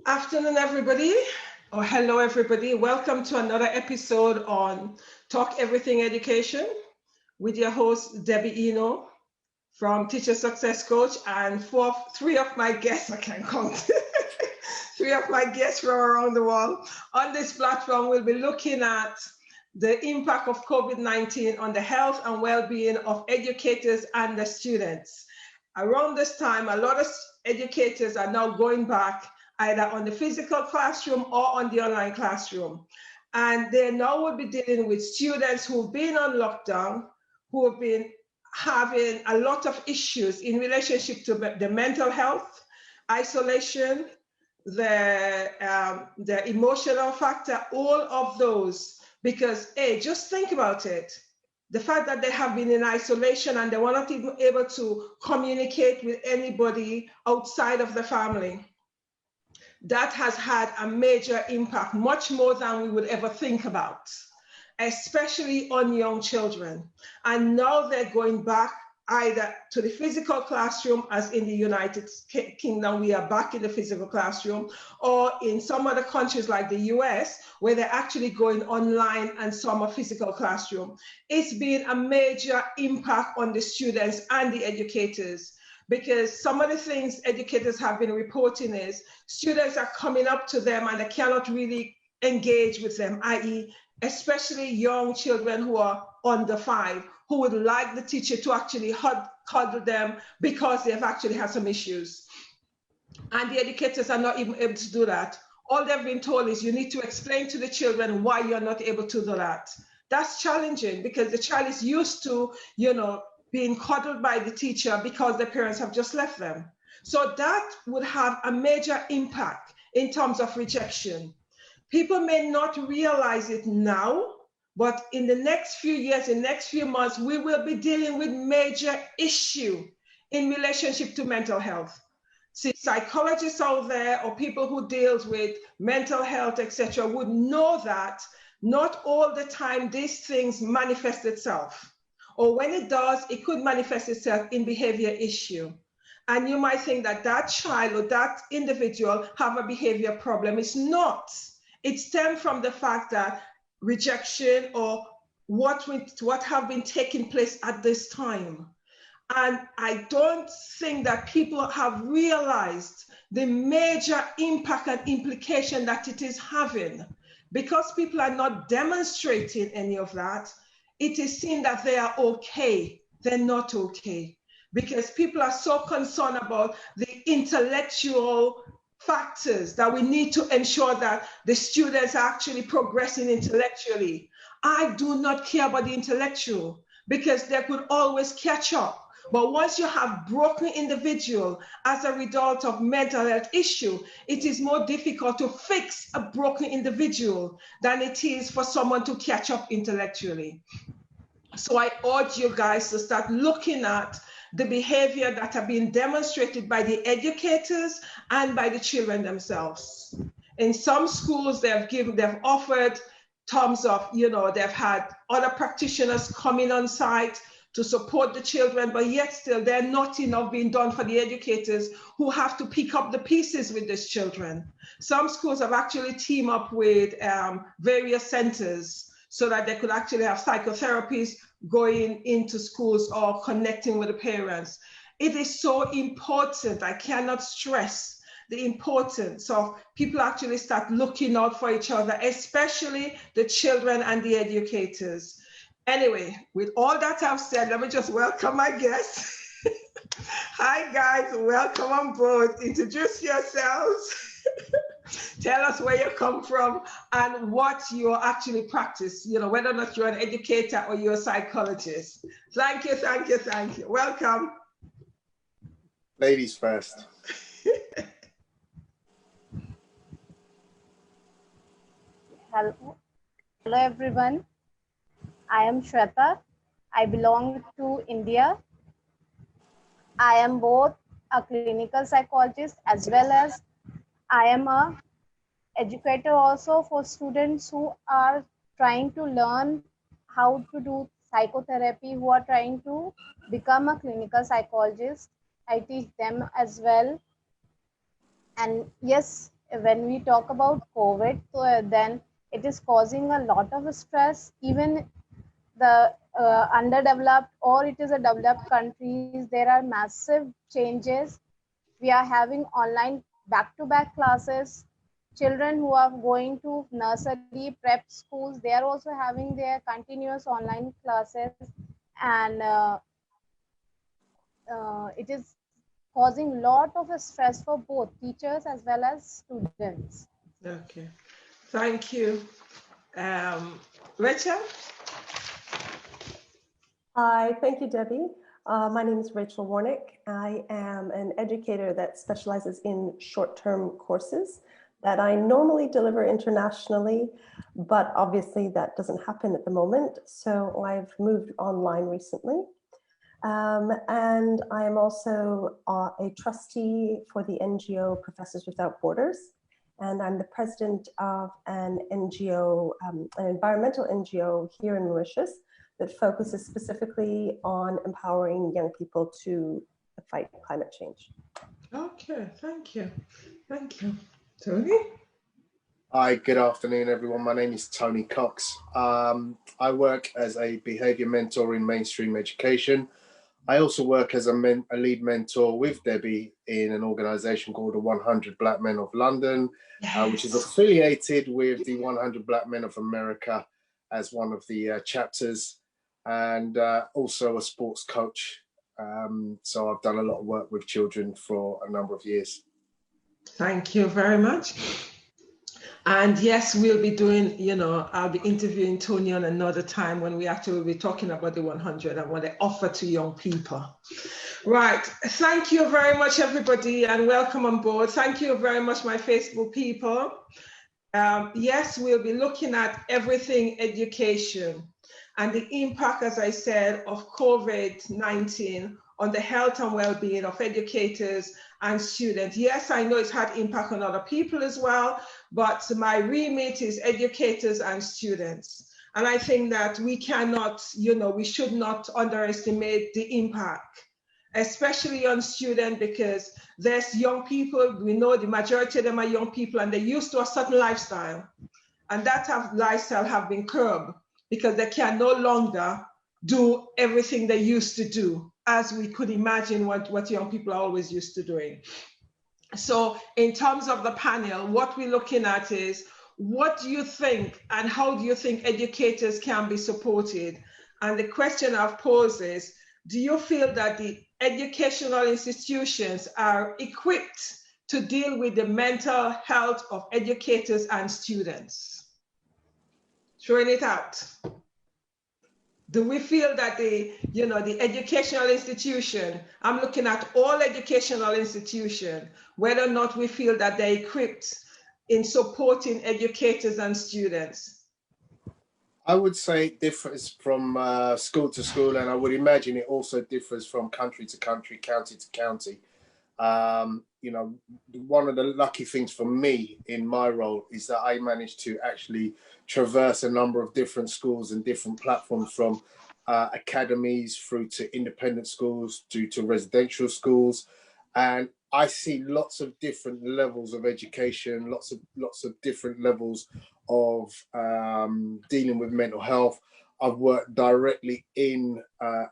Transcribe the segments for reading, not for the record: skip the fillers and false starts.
Afternoon, everybody, or hello, everybody. Welcome to another episode on Talk Everything Education with your host, Debbie Eno from Teacher Success Coach, and three of my guests, I can't count, three of my guests from around the world. On this platform, we'll be looking at the impact of COVID-19 on the health and well-being of educators and the students. Around this time, a lot of educators are now going back either on the physical classroom or on the online classroom. And they now will be dealing with students who've been on lockdown, who have been having a lot of issues in relationship to the mental health, isolation, the emotional factor, all of those. Because, hey, just think about it. The fact that they have been in isolation and they were not even able to communicate with anybody outside of the family, that has had a major impact, much more than we would ever think about, especially on young children. And now they're going back either to the physical classroom, as in the United Kingdom, we are back in the physical classroom, or in some other countries like the US, where they're actually going online and some are physical classroom. It's been a major impact on the students and the educators, because some of the things educators have been reporting is students are coming up to them and they cannot really engage with them, i.e., especially young children who are under 5, who would like the teacher to actually cuddle them because they've actually had some issues. And the educators are not even able to do that. All they've been told is you need to explain to the children why you're not able to do that. That's challenging because the child is used to, being cuddled by the teacher because the parents have just left them. So that would have a major impact in terms of rejection. People may not realize it now, but in the next few years, in the next few months, we will be dealing with major issue in relationship to mental health. See, psychologists out there or people who deals with mental health, etc., would know that not all the time these things manifest itself. Or when it does, it could manifest itself in behavior issue. And you might think that that child or that individual have a behavior problem. It's not. It stems from the fact that rejection or what have been taking place at this time. And I don't think that people have realized the major impact and implication that it is having. Because people are not demonstrating any of that, it is seen that they are okay. They're not okay. Because people are so concerned about the intellectual factors that we need to ensure that the students are actually progressing intellectually. I do not care about the intellectual because they could always catch up. But once you have broken individual as a result of mental health issue, it is more difficult to fix a broken individual than it is for someone to catch up intellectually. So I urge you guys to start looking at the behavior that have been demonstrated by the educators and by the children themselves. In some schools, they've offered terms of, they've had other practitioners coming on site to support the children, but yet still there's not enough being done for the educators who have to pick up the pieces with these children. Some schools have actually teamed up with various centers so that they could actually have psychotherapies going into schools or connecting with the parents. It is so important. I cannot stress the importance of people actually start looking out for each other, especially the children and the educators. Anyway, with all that I've said, let me just welcome my guests. Hi guys, welcome on board. Introduce yourselves. Tell us where you come from and what you actually practice, whether or not you're an educator or you're a psychologist. Thank you, thank you, thank you. Welcome. Ladies first. Hello everyone. I am Shweta. I belong to India. I am both a clinical psychologist as well as I am a educator also for students who are trying to learn how to do psychotherapy, who are trying to become a clinical psychologist. I teach them as well. And yes, when we talk about COVID, so then it is causing a lot of stress. Even the underdeveloped or it is a developed countries, there are massive changes. We are having online back-to-back classes. Children who are going to nursery, prep schools, they are also having their continuous online classes, and it is causing lot of stress for both teachers as well as students. Okay, thank you. Rachel? Hi, thank you, Debbie. My name is Rachel Warnick. I am an educator that specializes in short-term courses that I normally deliver internationally, but obviously that doesn't happen at the moment. So I've moved online recently. And I am also a trustee for the NGO Professors Without Borders. And I'm the president of an NGO, an environmental NGO here in Mauritius that focuses specifically on empowering young people to fight climate change. Okay, thank you. Thank you. Tony? Hi, good afternoon, everyone. My name is Tony Cox. I work as a behaviour mentor in mainstream education. I also work as a lead mentor with Debbie in an organisation called the 100 Black Men of London, which is affiliated with the 100 Black Men of America as one of the chapters, and also a sports coach. So I've done a lot of work with children for a number of years. Thank you very much. And yes, we'll be doing, I'll be interviewing Tony on another time when we actually will be talking about the 100 and what they offer to young people. Right. Thank you very much, everybody, and welcome on board. Thank you very much, my Facebook people. Yes, we'll be looking at everything education and the impact, as I said, of COVID-19 on the health and well-being of educators and students. Yes, I know it's had impact on other people as well, but my remit is educators and students. And I think that we cannot, we should not underestimate the impact, especially on students, because there's young people, we know the majority of them are young people and they're used to a certain lifestyle. And that lifestyle have been curbed because they can no longer do everything they used to do, as we could imagine what young people are always used to doing. So in terms of the panel, what we're looking at is, what do you think and how do you think educators can be supported? And the question I've posed is, do you feel that the educational institutions are equipped to deal with the mental health of educators and students? Throwing it out. Do we feel that the educational institution, I'm looking at all educational institutions, whether or not we feel that they're equipped in supporting educators and students? I would say it differs from school to school, and I would imagine it also differs from country to country, county to county. One of the lucky things for me in my role is that I managed to actually traverse a number of different schools and different platforms, from academies through to independent schools to residential schools, and I see lots of different levels of education, lots of different levels of dealing with mental health. I've worked directly in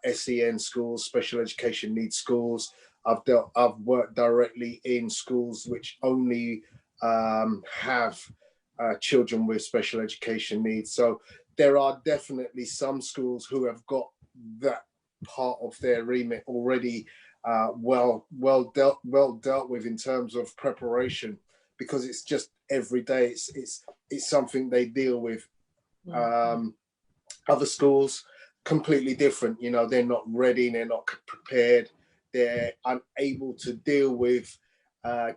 SEN schools, special education needs schools. I've worked directly in schools which only have children with special education needs. So there are definitely some schools who have got that part of their remit already well dealt with in terms of preparation, because it's just every day. It's something they deal with. Other schools completely different. They're not ready. They're not prepared. They're unable to deal with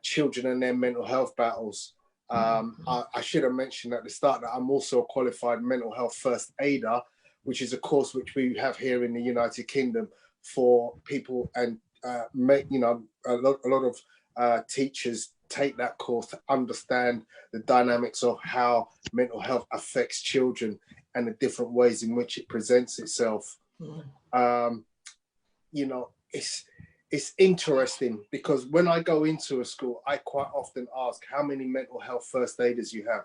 children and their mental health battles. I should have mentioned at the start that I'm also a qualified mental health first aider, which is a course which we have here in the United Kingdom for people, and a lot of teachers take that course to understand the dynamics of how mental health affects children and the different ways in which it presents itself. it's interesting because when I go into a school, I quite often ask how many mental health first aiders you have.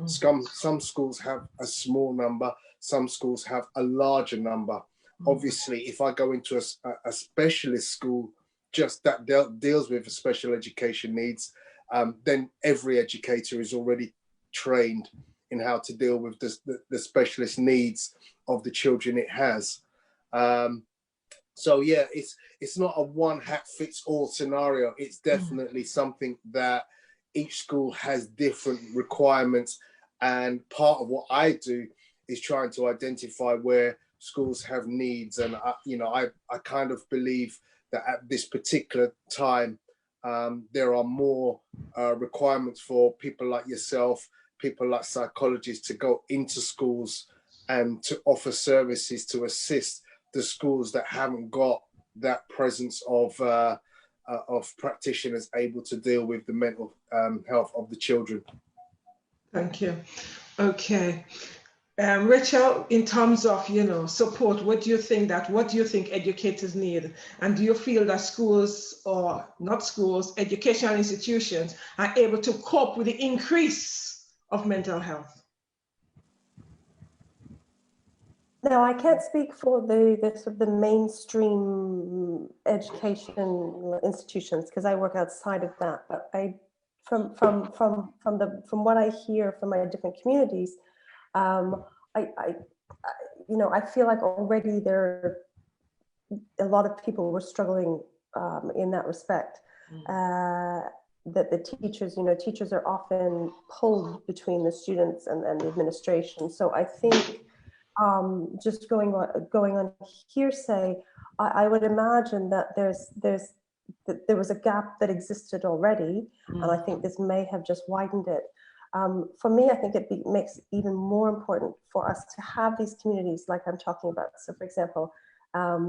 Some schools have a small number, some schools have a larger number. Obviously, if I go into a specialist school just that deals with special education needs, then every educator is already trained in how to deal with the specialist needs of the children it has. So yeah, it's not a one hat fits all scenario. It's definitely something that each school has different requirements, and part of what I do is trying to identify where schools have needs. And I kind of believe that at this particular time, there are more requirements for people like yourself, people like psychologists, to go into schools and to offer services to assist the schools that haven't got that presence of practitioners able to deal with the mental health of the children. Thank you. Okay. Rachel, in terms of, support, what do you think educators need? And do you feel that schools, or not schools, educational institutions are able to cope with the increase of mental health? No, I can't speak for the sort of the mainstream education institutions because I work outside of that. But from what I hear from my different communities, I feel like already there a lot of people were struggling in that respect. That the teachers are often pulled between the students and the administration. So I think just going on hearsay, I would imagine that there was a gap that existed already, and I think this may have just widened it. For me, I think it makes it even more important for us to have these communities like I'm talking about. So for example, a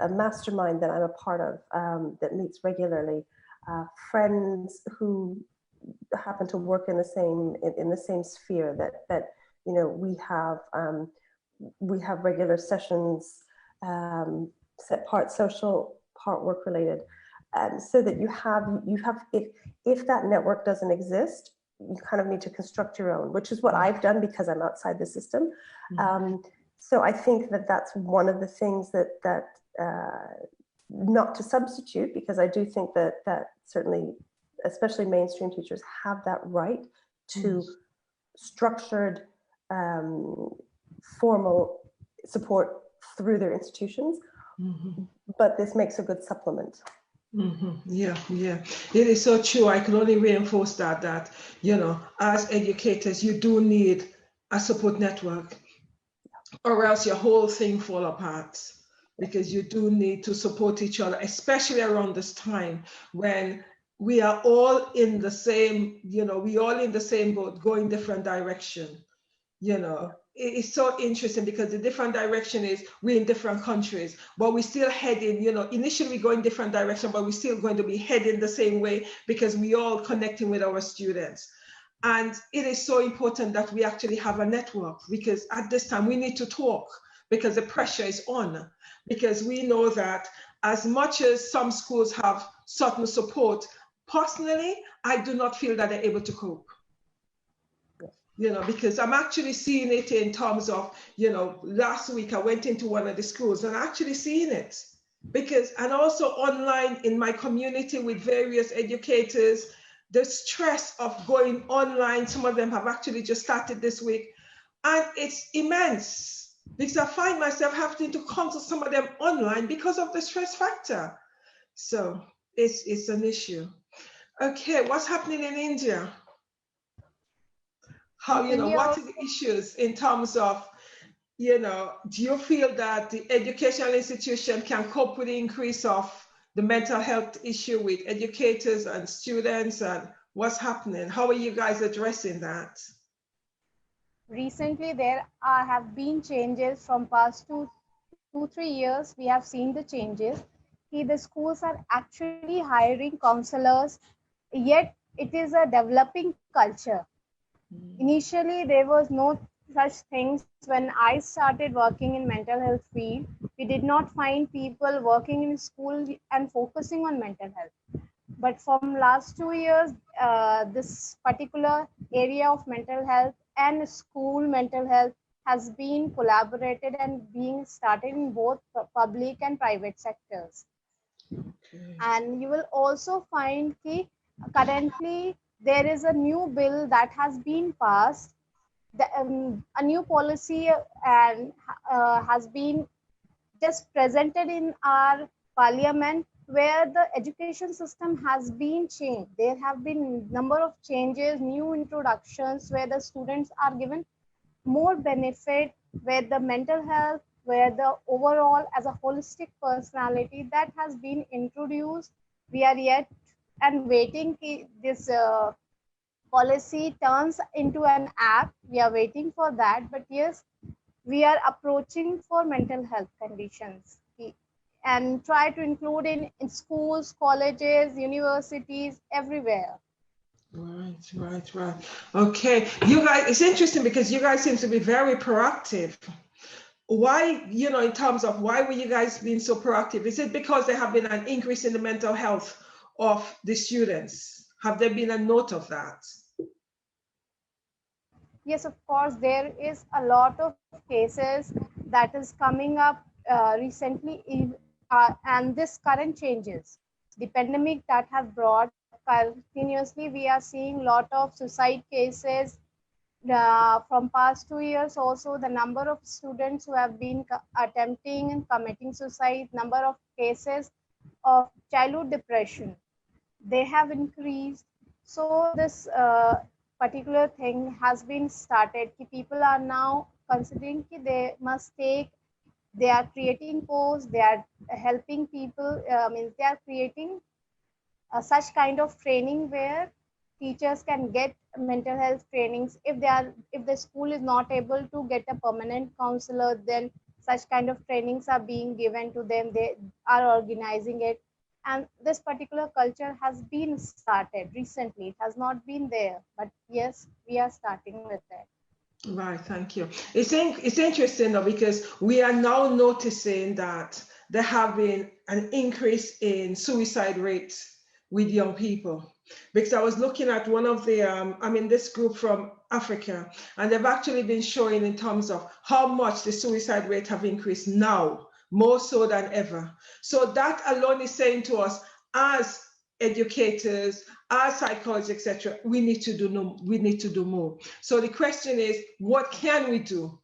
mastermind that I'm a part of that meets regularly, friends who happen to work in the same sphere that we have regular sessions, set part social, part work related, so that you have if that network doesn't exist, you kind of need to construct your own, which is what I've done because I'm outside the system. So I think that that's one of the things that not to substitute, because I do think that certainly, especially mainstream teachers, have that right to structured, formal support through their institutions. But this makes a good supplement. Yeah, it is so true. I can only reinforce that as educators, you do need a support network, or else your whole thing fall apart, because you do need to support each other, especially around this time when we are all in the same, we all in the same boat, going different direction. It's so interesting because the different direction is we're in different countries, but we're still heading, initially we go in different direction, but we're still going to be heading the same way because we all connecting with our students. And it is so important that we actually have a network, because at this time we need to talk, because the pressure is on, because we know that as much as some schools have certain support, personally, I do not feel that they're able to cope. Because I'm actually seeing it in terms of, last week I went into one of the schools and actually seeing it, and also online in my community with various educators, the stress of going online, some of them have actually just started this week, and it's immense because I find myself having to consult some of them online because of the stress factor. So it's an issue. Okay, what's happening in India? How, what are the issues in terms of, do you feel that the educational institution can cope with the increase of the mental health issue with educators and students, and what's happening? How are you guys addressing that? Recently, there have been changes from past 2-3 years. We have seen the changes. The schools are actually hiring counselors, yet it is a developing culture. Initially, there was no such things. When I started working in mental health field, we did not find people working in school and focusing on mental health. But from last 2 years, this particular area of mental health and school mental health has been collaborated and being started in both public and private sectors. Okay. And you will also find that currently there is a new bill that has been passed, a new policy and has been just presented in our parliament, where the education system has been changed. There have been number of changes, new introductions, where the students are given more benefit, where the mental health, where the overall as a holistic personality that has been introduced. We are yet and waiting this policy turns into an app. We are waiting for that, but yes, we are approaching for mental health conditions and try to include in schools, colleges, universities, everywhere. Right. Okay, you guys, it's interesting because you guys seem to be very proactive. Why, in terms of why were you guys being so proactive? Is it because there have been an increase in the mental health of the students? Have there been a note of that? Yes, of course, there is a lot of cases that is coming up recently, and this current changes. The pandemic that have brought continuously, we are seeing a lot of suicide cases. From past 2 years also, the number of students who have been attempting and committing suicide, number of cases of childhood depression, they have increased. So this particular thing has been started. People are now considering they must take, they are creating posts, they are helping people, means they are creating such kind of training where teachers can get mental health trainings. If the school is not able to get a permanent counselor, then such kind of trainings are being given to them. They are organizing it, and this particular culture has been started recently. It has not been there, but yes, we are starting with it. Right, thank you. It's interesting though, because we are now noticing that there have been an increase in suicide rates with young people. Because I was looking at one of the, this group from Africa, and they've actually been showing in terms of how much the suicide rate have increased now, more so than ever. So that alone is saying to us, as educators, as psychologists, etc., we need to do more. So the question is, what can we do?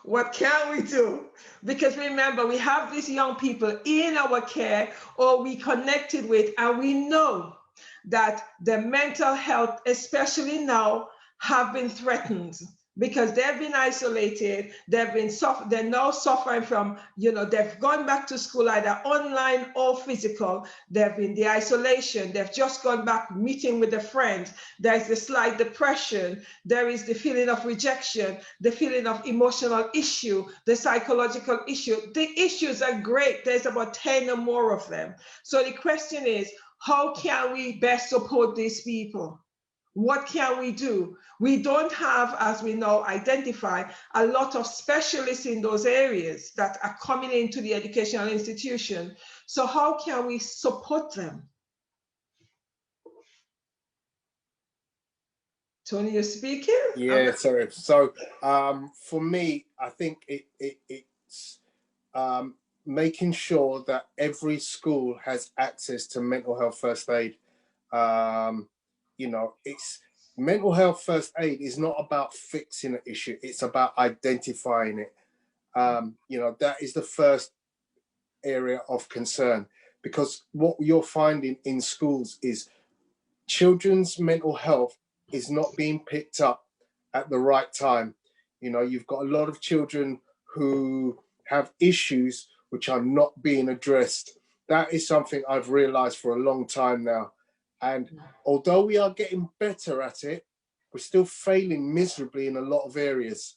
What can we do? Because remember, we have these young people in our care or we connected with, and we know that their mental health, especially now, have been threatened because they've been isolated. They're now suffering from, they've gone back to school either online or physical. They've been the isolation. They've just gone back meeting with a friend. There's the slight depression. There is the feeling of rejection, the feeling of emotional issue, the psychological issue. The issues are great. There's about 10 or more of them. So the question is, how can we best support these people? What can we do? We don't have, as we now identify, a lot of specialists in those areas that are coming into the educational institution. So how can we support them? Tony, you're speaking? Yeah, sorry. So for me, I think it's making sure that every school has access to mental health first aid. It's mental health first aid is not about fixing an issue, it's about identifying it. That is the first area of concern, because what you're finding in schools is children's mental health is not being picked up at the right time. You've got a lot of children who have issues which are not being addressed. That is something I've realized for a long time now. And although we are getting better at it, we're still failing miserably in a lot of areas.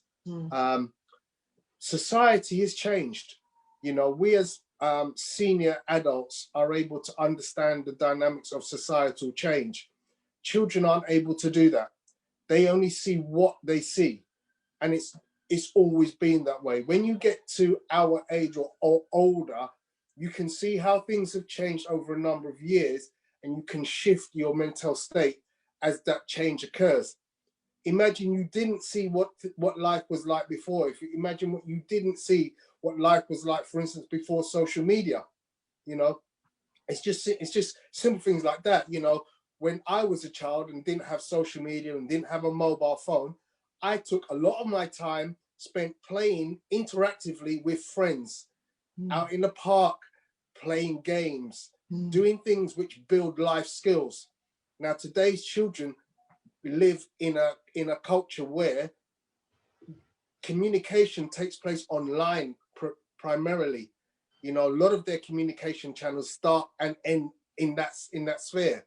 Society has changed. We as senior adults are able to understand the dynamics of societal change. Children aren't able to do that. they only see what they see. And it's always been that way. When you get to our age or older, you can see how things have changed over a number of years, and you can shift your mental state as that change occurs. Imagine you didn't see what life was like before. If you imagine what you didn't see, what life was like, for instance, before social media, you know, it's just simple things like that. You know, when I was a child and didn't have social media and didn't have a mobile phone, I took a lot of my time spent playing interactively with friends, out in the park, playing games, doing things which build life skills. Now, today's children live in a culture where communication takes place online primarily. You know, a lot of their communication channels start and end in that sphere.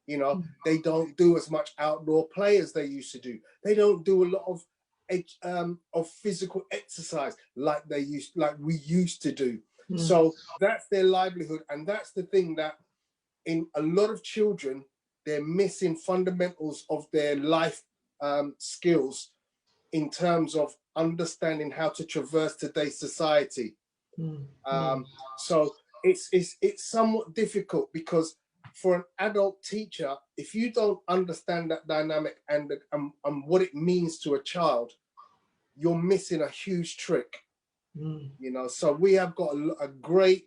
You know, they don't do as much outdoor play as they used to do. They don't do a lot of physical exercise like we used to do. So that's their livelihood, and that's the thing that in a lot of children, they're missing fundamentals of their life skills in terms of understanding how to traverse today's society. So it's somewhat difficult, because for an adult teacher, if you don't understand that dynamic and what it means to a child, you're missing a huge trick. You know, so we have got a great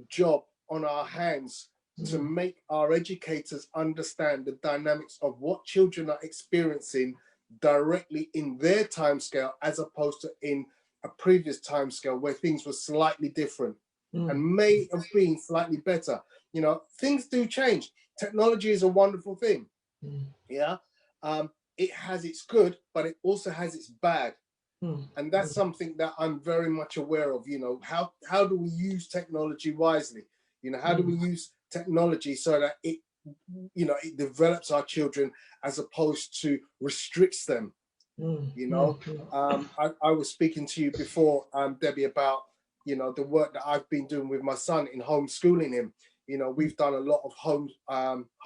job on our hands to make our educators understand the dynamics of what children are experiencing directly in their timescale, as opposed to in a previous timescale where things were slightly different and may have been slightly better. You know, things do change. Technology is a wonderful thing. Yeah. It has its good, but it also has its bad. And that's something that I'm very much aware of. You know, how do we use technology wisely? You know, how do we use technology so that it, you know, it develops our children as opposed to restricts them? You know, I was speaking to you before, Debbie, about, you know, the work that I've been doing with my son in homeschooling him. You know, we've done a lot of home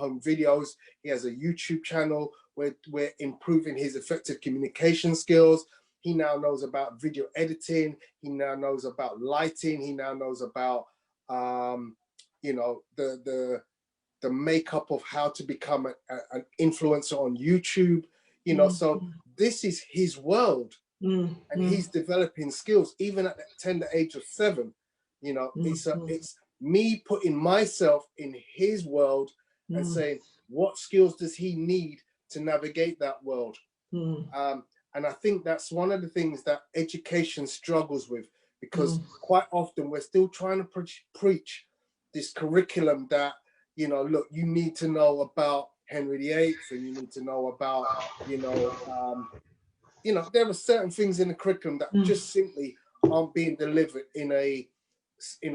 videos. He has a YouTube channel where we're improving his effective communication skills. He now knows about video editing. He now knows about lighting. He now knows about, you know, the makeup of how to become an influencer on YouTube. You know, so this is his world, and he's developing skills even at the tender age of 7. You know, it's me putting myself in his world and saying, what skills does he need to navigate that world? And I think that's one of the things that education struggles with, because quite often we're still trying to preach this curriculum that, you know, look, you need to know about Henry VIII, and you need to know about, you know, there are certain things in the curriculum that just simply aren't being delivered in a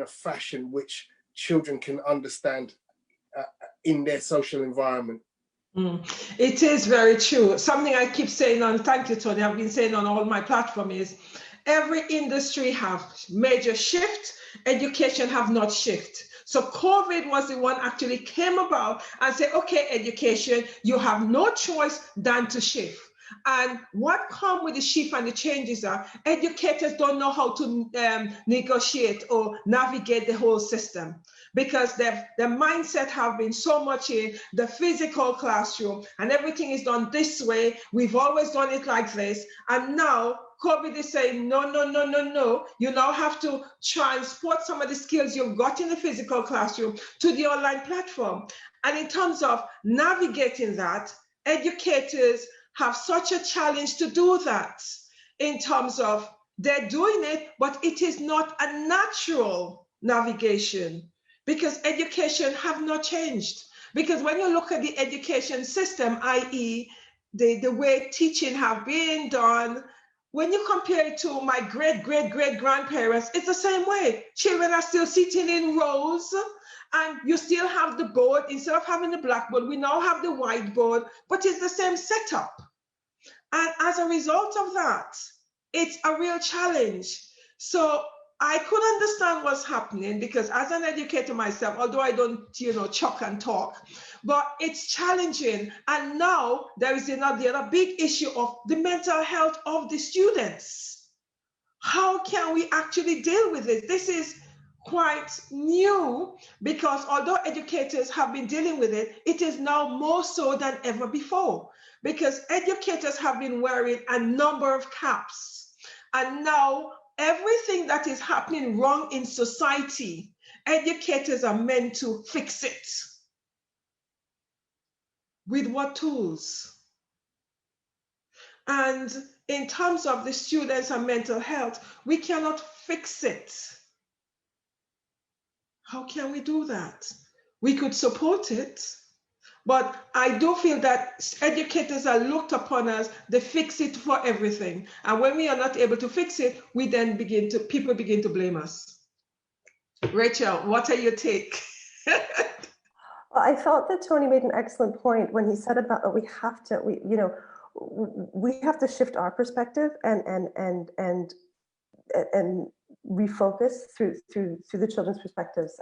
fashion which children can understand in their social environment. It is very true. Something I keep saying on, thank you, Tony, I've been saying on all my platforms is, every industry have major shift, education have not shift. So COVID was the one actually came about and said, okay, education, you have no choice than to shift. And what come with the shift and the changes are, educators don't know how to negotiate or navigate the whole system, because their mindset have been so much in the physical classroom and everything is done this way. We've always done it like this. And now COVID is saying, no, no, no, no, no. You now have to transport some of the skills you've got in the physical classroom to the online platform. And in terms of navigating that, educators have such a challenge to do that, in terms of they're doing it, but it is not a natural navigation, because education have not changed. Because when you look at the education system, i.e. the way teaching have been done, when you compare it to my great-great-great-grandparents, it's the same way. Children are still sitting in rows, and you still have the board. Instead of having the blackboard, we now have the whiteboard, but it's the same setup. And as a result of that, it's a real challenge. So I could understand what's happening because as an educator myself, although I don't, chuck and talk, but it's challenging. And now there is the other big issue of the mental health of the students. How can we actually deal with it? This is quite new because although educators have been dealing with it, it is now more so than ever before because educators have been wearing a number of caps. And now everything that is happening wrong in society, educators are meant to fix it. With what tools? And in terms of the students and mental health, we cannot fix it. How can we do that? We could support it, but I do feel that educators are looked upon as the fix it for everything. And when we are not able to fix it, we then people begin to blame us. Rachel, what are your take? Well, I felt that Tony made an excellent point when he said about that we have to shift our perspective and refocus through the children's perspectives.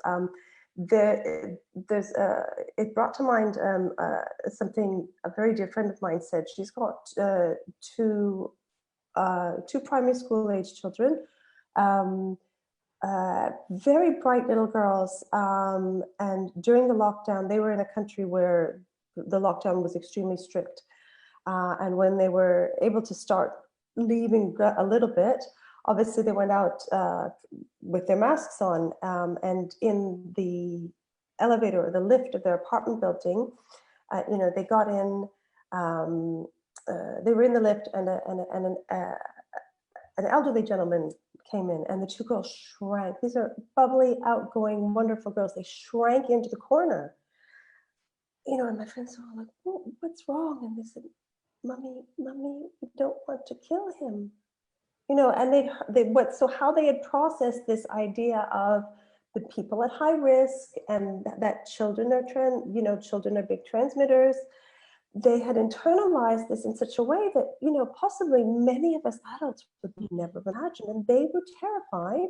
It brought to mind something a very dear friend of mine said. She's got two primary school age children, very bright little girls. And during the lockdown, they were in a country where the lockdown was extremely strict. And when they were able to start leaving a little bit, obviously they went out with their masks on, and in the elevator or the lift of their apartment building, they got in, they were in the lift, and an elderly gentleman came in, and the two girls shrank. These are bubbly, outgoing, wonderful girls. They shrank into the corner. And my friends were like, what's wrong? And they said, Mommy, we don't want to kill him. And so how they had processed this idea of the people at high risk and that children are big transmitters. They had internalized this in such a way that, possibly many of us adults would never imagine. And they were terrified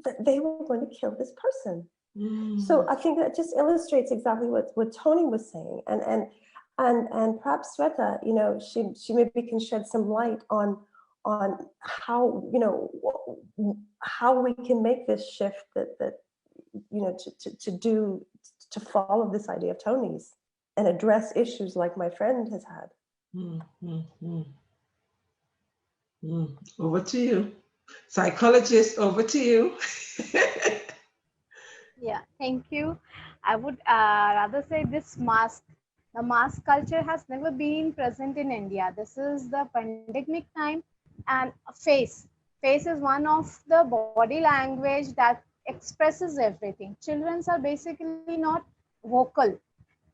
that they were going to kill this person. So I think that just illustrates exactly what Tony was saying. And perhaps Sweta, she maybe can shed some light on how, how we can make this shift to follow this idea of Tony's and address issues like my friend has had. Over to you. Psychologist, over to you. Yeah, thank you. I would rather say the mask culture has never been present in India. This is the pandemic time, and face is one of the body language that expresses everything. Children are basically not vocal.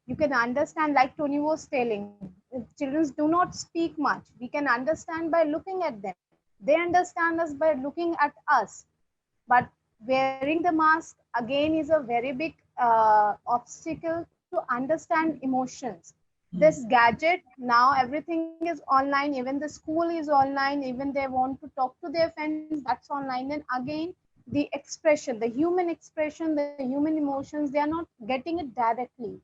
You can understand, like Tony was telling, children do not speak much. We can understand by looking at them. They understand us by looking at us. But wearing the mask again is a very big obstacle to understand emotions. This gadget, now everything is online, even the school is online, even they want to talk to their friends, that's online. And again, the expression, the human expression, the human emotions, they are not getting it directly.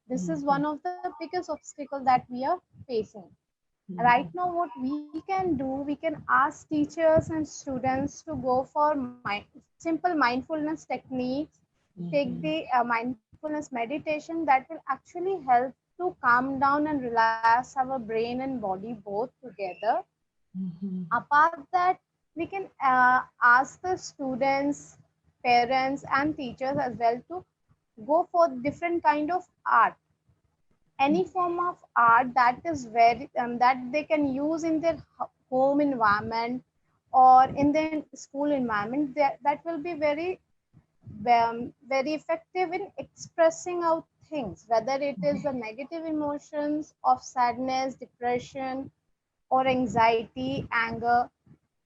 This is one of the biggest obstacles that we are facing. Right now, what we can do, we can ask teachers and students to go for simple mindfulness techniques, take the mindfulness meditation that will actually help to calm down and relax our brain and body both together. Apart that, we can ask the students, parents and teachers as well to go for different kind of art. Any form of art that is very that they can use in their home environment or in their school environment, that will be very effective in expressing out things, whether it is the negative emotions of sadness, depression or anxiety, anger,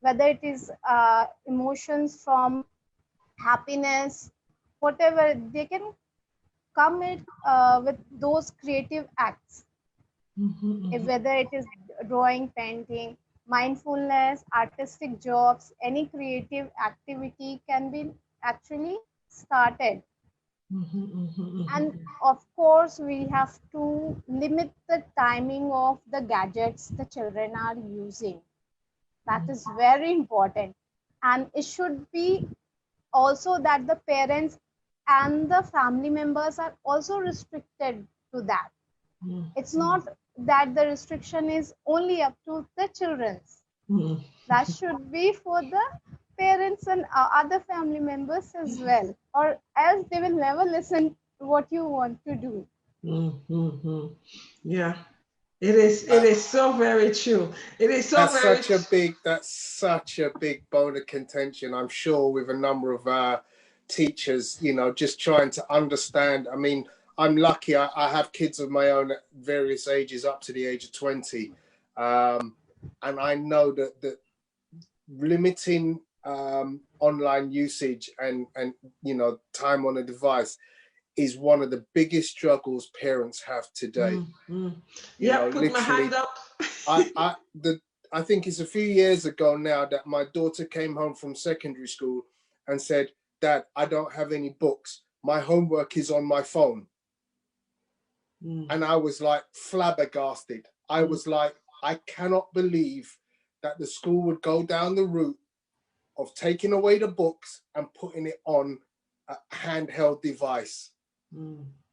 whether it is emotions from happiness, whatever, they can come with those creative acts. Whether it is drawing, painting, mindfulness, artistic jobs, any creative activity can be actually started. And of course, we have to limit the timing of the gadgets the children are using. That is very important. And it should be also that the parents and the family members are also restricted to that. It's not that the restriction is only up to the children's. That should be for the parents and other family members as well, or else they will never listen to what you want to do. Yeah, it is so very true. It is so that's such a big bone of contention, I'm sure, with a number of teachers, you know, just trying to understand. I mean, I'm lucky, I have kids of my own at various ages up to the age of 20. And I know that limiting online usage and you know, time on a device is one of the biggest struggles parents have today. Yeah, put my hand up. I think it's a few years ago now that my daughter came home from secondary school and said, "Dad, I don't have any books. My homework is on my phone." And I was like flabbergasted. I was like, I cannot believe that the school would go down the route of taking away the books and putting it on a handheld device.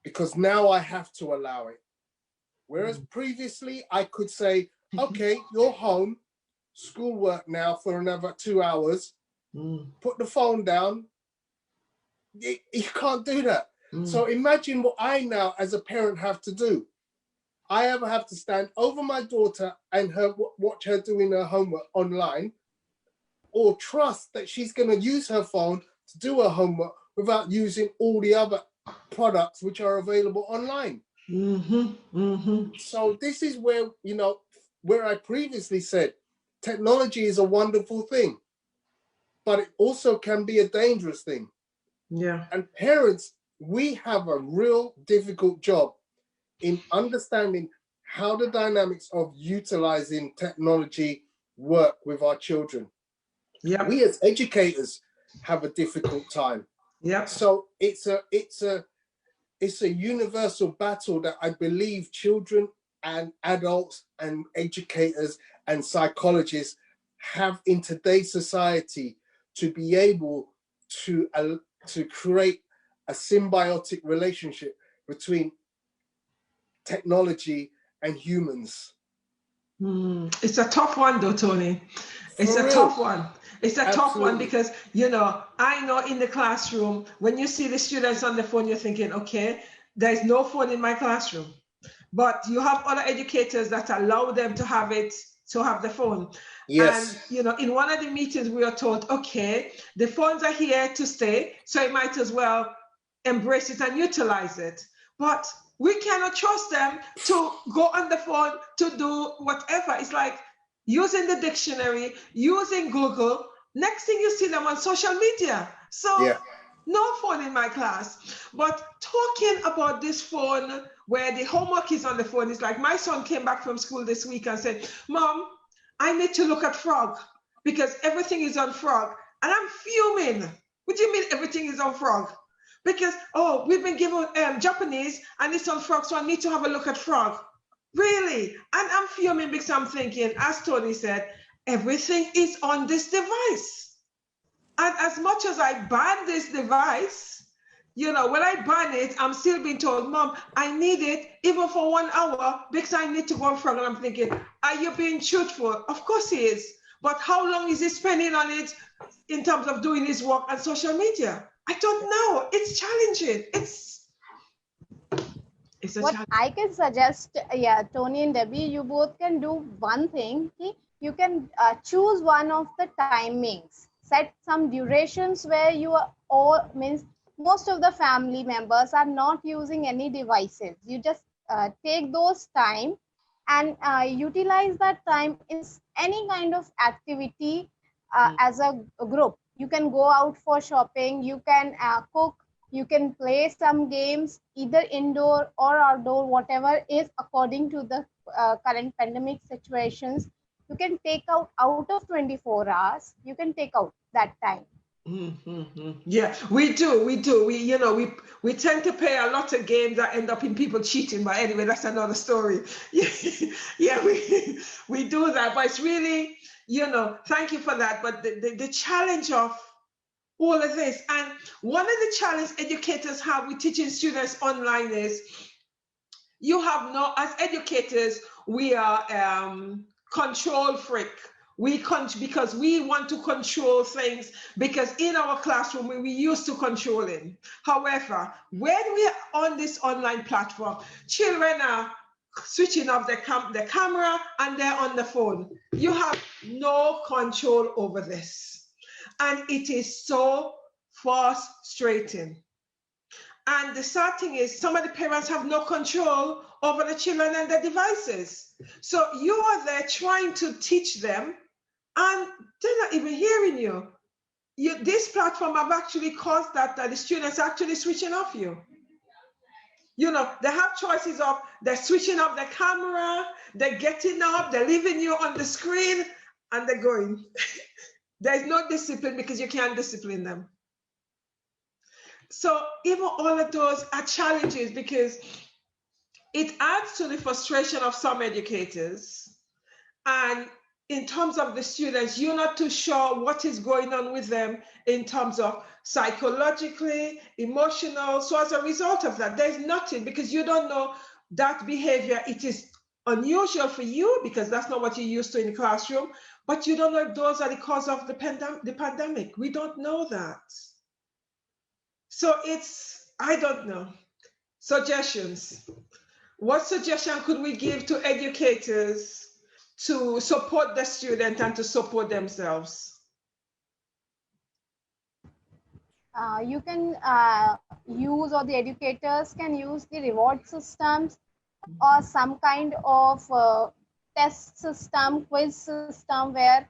Because now I have to allow it. Whereas previously I could say, okay, you're home, schoolwork now for another 2 hours, put the phone down. You can't do that. So imagine what I now as a parent have to do. I ever have to stand over my daughter and watch her doing her homework online, or trust that she's going to use her phone to do her homework without using all the other products which are available online. So this is where, you know, where I previously said technology is a wonderful thing, but it also can be a dangerous thing. Yeah. And parents, we have a real difficult job in understanding how the dynamics of utilizing technology work with our children. Yeah. We as educators have a difficult time. Yeah. So it's a universal battle that I believe children and adults and educators and psychologists have in today's society to be able to create a symbiotic relationship between technology and humans. It's a tough one though, Tony. It's a tough one. It's a tough one because, you know, I know in the classroom, when you see the students on the phone, you're thinking, okay, there's no phone in my classroom. But you have other educators that allow them to have it, to have the phone. Yes. And, you know, in one of the meetings, we are told, okay, the phones are here to stay, so you might as well embrace it and utilize it. But we cannot trust them to go on the phone to do whatever. It's like using the dictionary, using Google. Next thing you see them on social media. So no phone in my class. But talking about this phone where the homework is on the phone, is like my son came back from school this week and said, "Mom, I need to look at Frog because everything is on Frog." And I'm fuming. What do you mean everything is on Frog? Because, oh, we've been given Japanese and it's on Frog, so I need to have a look at Frog. Really? And I'm fuming because I'm thinking, as Tony said, everything is on this device. And as much as I ban this device, you know, when I ban it, I'm still being told, "Mom, I need it even for 1 hour because I need to go on Frog." And I'm thinking, are you being truthful? Of course he is. But how long is he spending on it in terms of doing his work on social media? I don't know. It's challenging. It's a what challenge. I can suggest, Tony and Debbie, you both can do one thing. You can choose one of the timings, set some durations where you are all, means most of the family members are not using any devices. You just take those time and utilize that time in any kind of activity as a group. You can go out for shopping, you can cook, you can play some games, either indoor or outdoor, whatever is according to the current pandemic situations. You can take out of 24 hours, you can take out that time. Yeah, we do. We tend to play a lot of games that end up in people cheating. But anyway, that's another story. Yeah, yeah, we do that. But it's really, thank you for that. But the challenge of all of this, and one of the challenges educators have with teaching students online is as educators, we are control freak. Because we want to control things, because in our classroom we used to controlling. However, when we are on this online platform, children are switching off the camera and they're on the phone. You have no control over this. And it is so frustrating. And the sad thing is, some of the parents have no control over the children and their devices. So you are there trying to teach them, and they're not even hearing you. This platform have actually caused that the students are actually switching off you. They have choices of they're switching off the camera, they're getting up, they're leaving you on the screen, and they're going. There's no discipline because you can't discipline them. So even all of those are challenges, because it adds to the frustration of some educators. And in terms of the students, you're not too sure what is going on with them in terms of psychologically, emotional. So as a result of that, there's nothing, because you don't know that behavior. It is unusual for you because that's not what you're used to in the classroom, but you don't know if those are the cause of the pandemic. We don't know that. So I don't know. Suggestions. What suggestion could we give to educators to support the student and to support themselves? You can use, or the educators can use, the reward systems or some kind of test system, quiz system, where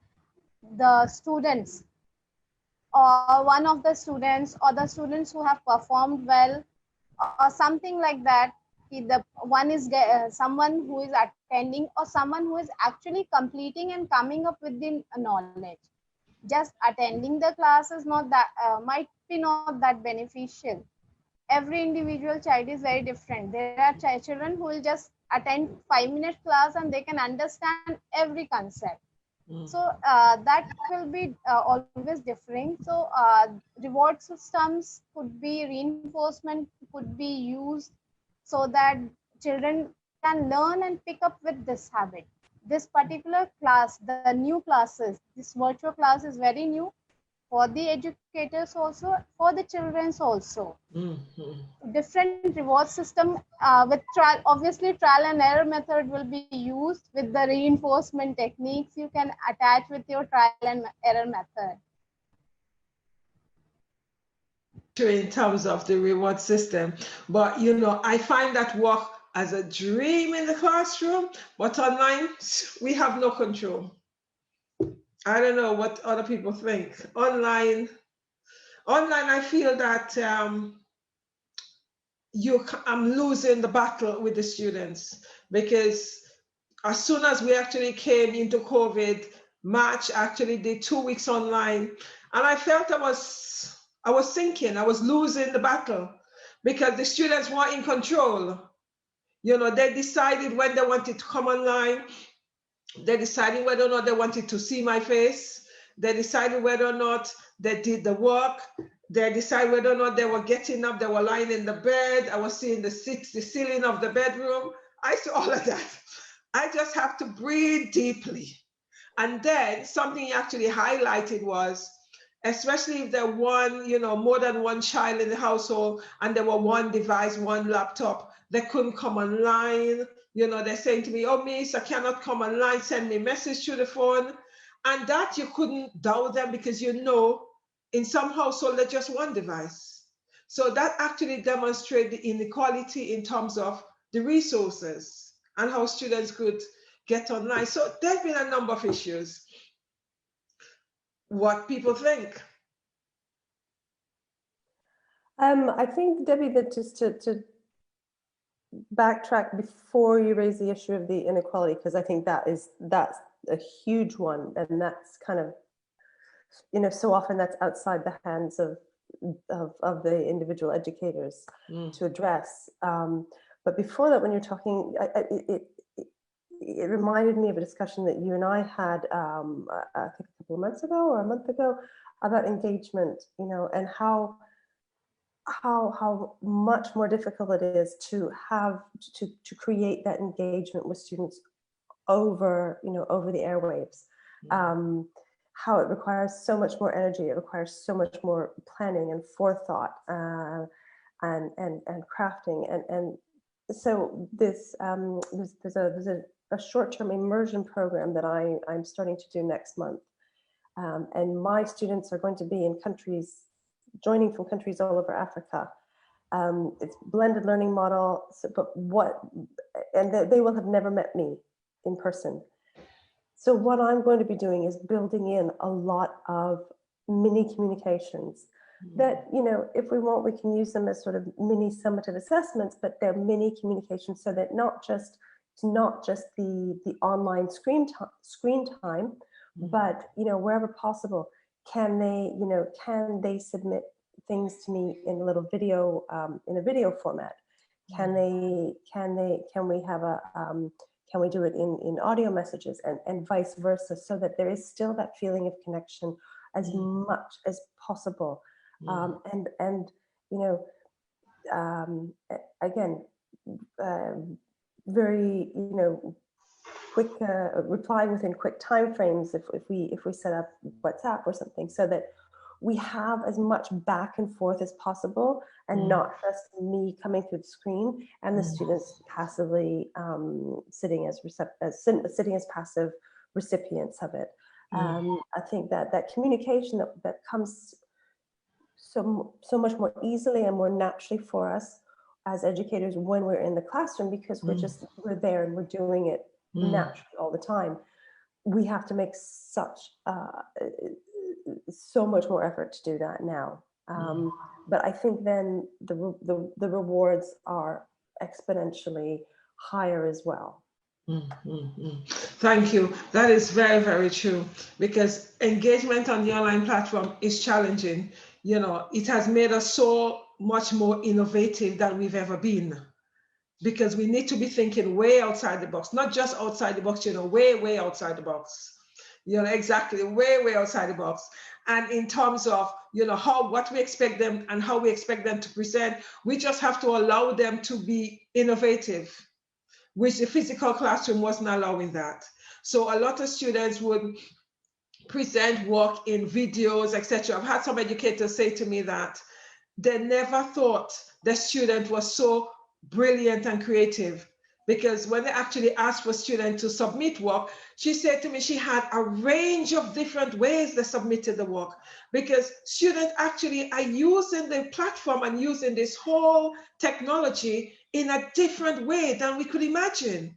the students, or one of the students, or the students who have performed well, or something like that, the one is someone who is attending, or someone who is actually completing and coming up with the knowledge. Just attending the class is not that might be not that beneficial. Every individual child is very different. There are children who will just attend 5-minute class and they can understand every concept. So that will be always differing. So reward systems could be, reinforcement could be used, so that children can learn and pick up with this habit. This particular class, the new classes, this virtual class is very new for the educators also, for the children's also. Different reward system with trial, obviously trial and error method will be used with the reinforcement techniques you can attach with your trial and error method. In terms of the reward system, but I find that work as a dream in the classroom, but online we have no control. I don't know what other people think. Online I feel that I'm losing the battle with the students, because as soon as we actually came into COVID, March actually did 2 weeks online, and I felt I was sinking, I was losing the battle, because the students were in control. They decided when they wanted to come online. They decided whether or not they wanted to see my face. They decided whether or not they did the work. They decided whether or not they were getting up, they were lying in the bed. I was seeing the ceiling of the bedroom. I saw all of that. I just have to breathe deeply. And then something you actually highlighted was, especially if there were more than one child in the household and there were one device, one laptop, they couldn't come online. They're saying to me, "Oh, miss, I cannot come online, send me a message through the phone." And that you couldn't doubt them, because in some households, there's just one device. So that actually demonstrates the inequality in terms of the resources and how students could get online. So there's been a number of issues. What people think? I think, Debbie, that just to backtrack before you raise the issue of the inequality, because I think that's a huge one, and that's kind of, you know, so often that's outside the hands of the individual educators to address. But before that, when you're talking, it reminded me of a discussion that you and I had, I think a couple of months ago or a month ago, about engagement, you know, and how much more difficult it is to have to create that engagement with students over, you know, over the airwaves. How it requires so much more energy, it requires so much more planning and forethought, and crafting, and so this there's a short-term immersion program that I'm starting to do next month, and my students are going to be in countries, joining from countries all over Africa. It's blended learning model, so, and they will have never met me in person. So what I'm going to be doing is building in a lot of mini communications that, you know, if we want, we can use them as sort of mini summative assessments, but they're mini communications, so that it's not just the online screen time, but, you know, wherever possible, can they submit things to me in a little video, in a video format? Can we do it in audio messages, and vice versa, so that there is still that feeling of connection as much as possible. And you know, again, very, you know, quick replying within quick time frames if we set up WhatsApp or something, so that we have as much back and forth as possible, and not just me coming through the screen and the students passively sitting as passive recipients of it. I think that communication that comes so much more easily and more naturally for us as educators when we're in the classroom, because we're there and we're doing it naturally all the time. We have to make so much more effort to do that now. But I think then the rewards are exponentially higher as well. Thank you. That is very, very true, because engagement on the online platform is challenging. You know, it has made us so much more innovative than we've ever been, because we need to be thinking way outside the box, not just outside the box, you know, way outside the box. You know, exactly, way outside the box. And in terms of, you know, what we expect them and how we expect them to present, we just have to allow them to be innovative, which the physical classroom wasn't allowing that. So a lot of students would present work in videos, etc. I've had some educators say to me that they never thought the student was so brilliant and creative, because when they actually asked for students to submit work, she said to me she had a range of different ways they submitted the work, because students actually are using the platform and using this whole technology in a different way than we could imagine,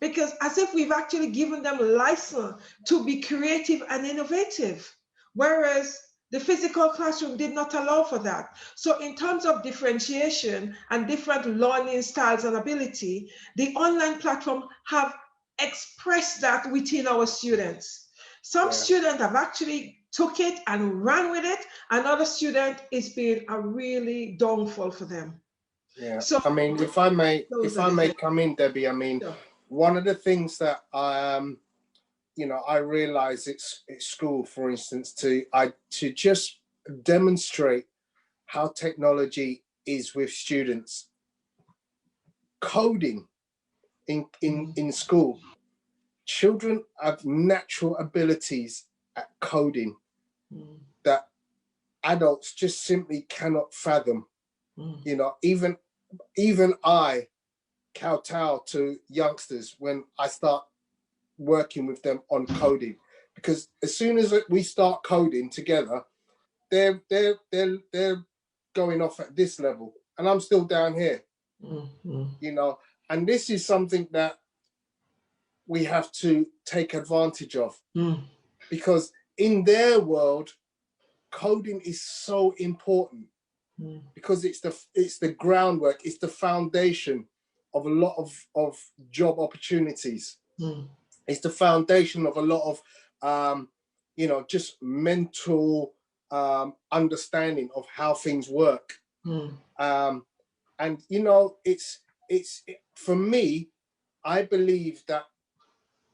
because as if we've actually given them a license to be creative and innovative, whereas the physical classroom did not allow for that. So in terms of differentiation and different learning styles and ability, the online platform have expressed that within our students. Some students have actually took it and ran with it, and other student it's been a really downfall for them. Yeah. So I mean, if I may come in, Debbie, I mean, one of the things that you know, I realize it's school, for instance, to just demonstrate how technology is with students. Coding in school, children have natural abilities at coding that adults just simply cannot fathom. You know, even I kowtow to youngsters when I start working with them on coding, because as soon as we start coding together, they're going off at this level and I'm still down here. You know, and this is something that we have to take advantage of, because in their world, coding is so important, because it's the groundwork, it's the foundation of a lot of job opportunities. It's the foundation of a lot of, you know, just mental understanding of how things work. And, you know, for me, I believe that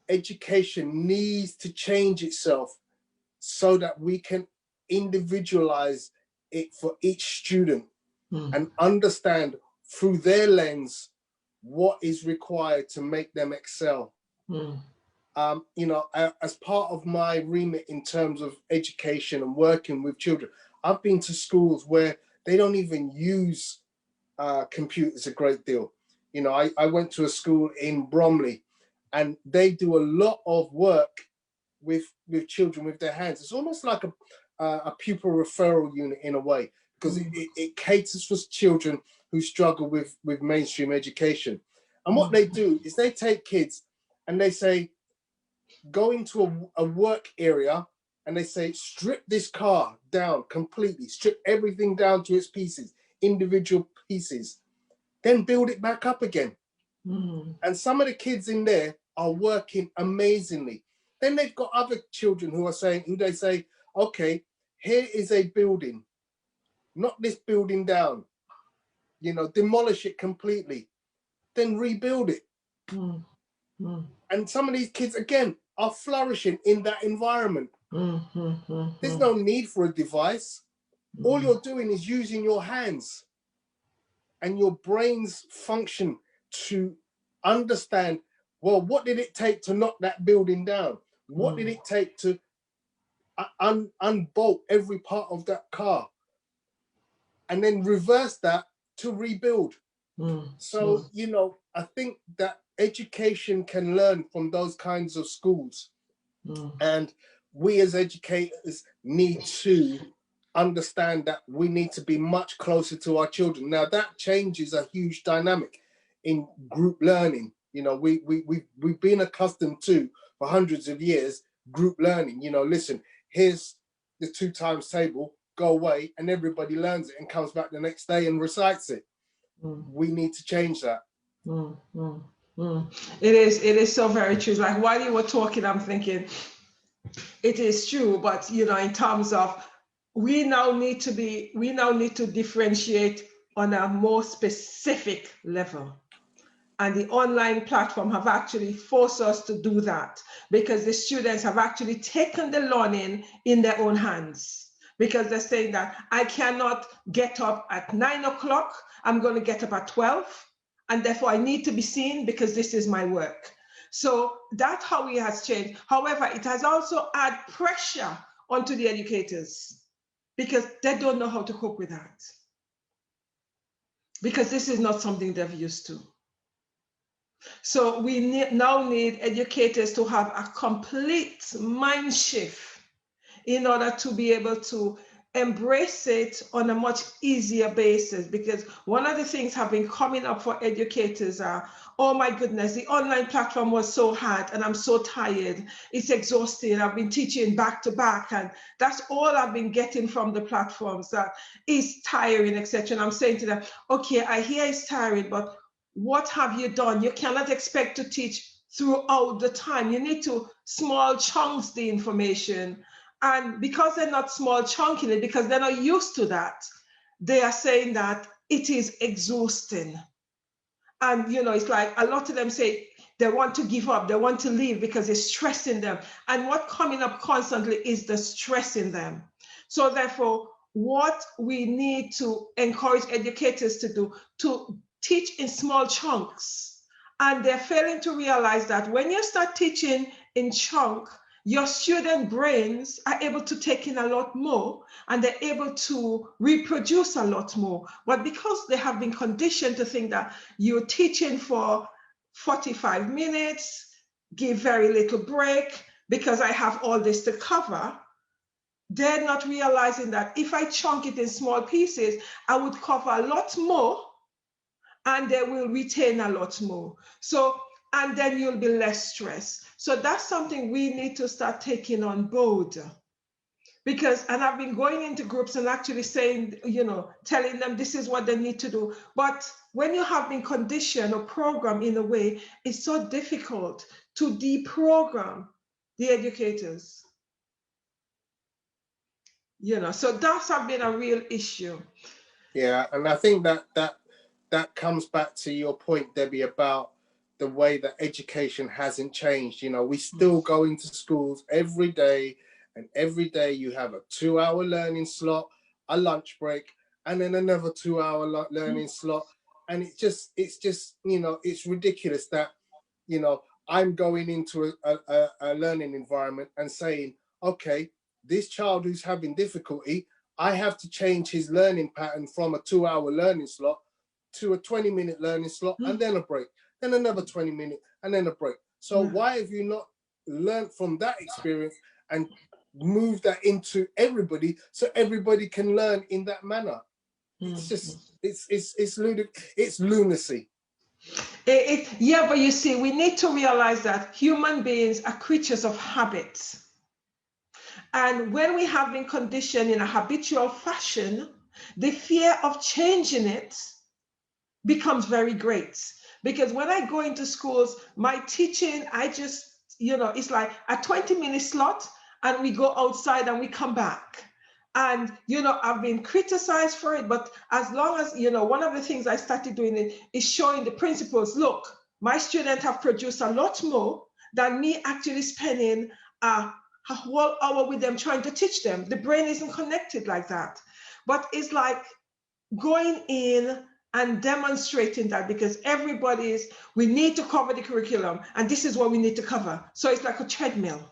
education needs to change itself so that we can individualize it for each student and understand through their lens what is required to make them excel. You know, as part of my remit in terms of education and working with children, I've been to schools where they don't even use computers a great deal. You know, I went to a school in Bromley, and they do a lot of work with children with their hands. It's almost like a pupil referral unit in a way, because it caters for children who struggle with mainstream education. And what they do is they take kids and they say, go into a work area, and they say, strip this car down completely, strip everything down to its pieces, individual pieces, then build it back up again. And some of the kids in there are working amazingly. Then they've got other children who they say, okay, here is a building, knock this building down, you know, demolish it completely, then rebuild it. And some of these kids, again, are flourishing in that environment. There's no need for a device. All you're doing is using your hands and your brain's function to understand, well, what did it take to knock that building down? What did it take to unbolt every part of that car? And then reverse that to rebuild. So, you know, I think that education can learn from those kinds of schools. And we as educators need to understand that we need to be much closer to our children. Now, that changes a huge dynamic in group learning. You know, we've been accustomed to, for hundreds of years, group learning. You know, listen, here's the 2 times table, go away, and everybody learns it and comes back the next day and recites it. We need to change that. It is so very true. Like while you were talking, I'm thinking it is true, but you know, in terms of we now need to differentiate on a more specific level. And the online platform have actually forced us to do that, because the students have actually taken the learning in their own hands, because they're saying that I cannot get up at 9 o'clock, I'm going to get up at 12, and therefore I need to be seen because this is my work. So that's how it has changed. However, it has also added pressure onto the educators, because they don't know how to cope with that, because this is not something they're used to. So we now need educators to have a complete mind shift in order to be able to embrace it on a much easier basis. Because one of the things have been coming up for educators are, oh my goodness, the online platform was so hard and I'm so tired. It's exhausting. I've been teaching back to back, and that's all I've been getting from the platforms. That is tiring, etc. And I'm saying to them, okay, I hear it's tiring, but what have you done? You cannot expect to teach throughout the time. You need to small chunks the information. And because they're not small chunking it, because they're not used to that, they are saying that it is exhausting. And, you know, it's like a lot of them say they want to give up, they want to leave because it's stressing them. And what coming up constantly is the stress in them. So therefore, what we need to encourage educators to do, to teach in small chunks. And they're failing to realize that when you start teaching in chunk, your student brains are able to take in a lot more, and they're able to reproduce a lot more. But because they have been conditioned to think that you're teaching for 45 minutes, give very little break, because I have all this to cover, they're not realizing that if I chunk it in small pieces, I would cover a lot more, and they will retain a lot more. So, and then you'll be less stressed. So that's something we need to start taking on board. Because, and I've been going into groups and actually saying, you know, telling them this is what they need to do. But when you have been conditioned or programmed in a way, it's so difficult to deprogram the educators. You know, so that's been a real issue. Yeah, and I think that comes back to your point, Debbie, about the way that education hasn't changed. You know, we still go into schools every day, and every day you have a 2-hour learning slot, a lunch break, and then another 2-hour learning slot. And it's just, you know, it's ridiculous that, you know, I'm going into a learning environment and saying, okay, this child who's having difficulty, I have to change his learning pattern from a 2-hour learning slot to a 20-minute learning slot, and then a break, then another 20-minute, and then a break. So why have you not learned from that experience and move that into everybody so everybody can learn in that manner? It's just, it's lunacy. Yeah, but you see, we need to realize that human beings are creatures of habit. And when we have been conditioned in a habitual fashion, the fear of changing it becomes very great. Because when I go into schools, my teaching, I just, you know, it's like a 20-minute slot, and we go outside and we come back. And, you know, I've been criticized for it, but as long as, you know, one of the things I started doing is showing the principals, look, my students have produced a lot more than me actually spending a whole hour with them trying to teach them. The brain isn't connected like that. But it's like going in and demonstrating that, because we need to cover the curriculum, and this is what we need to cover. So it's like a treadmill.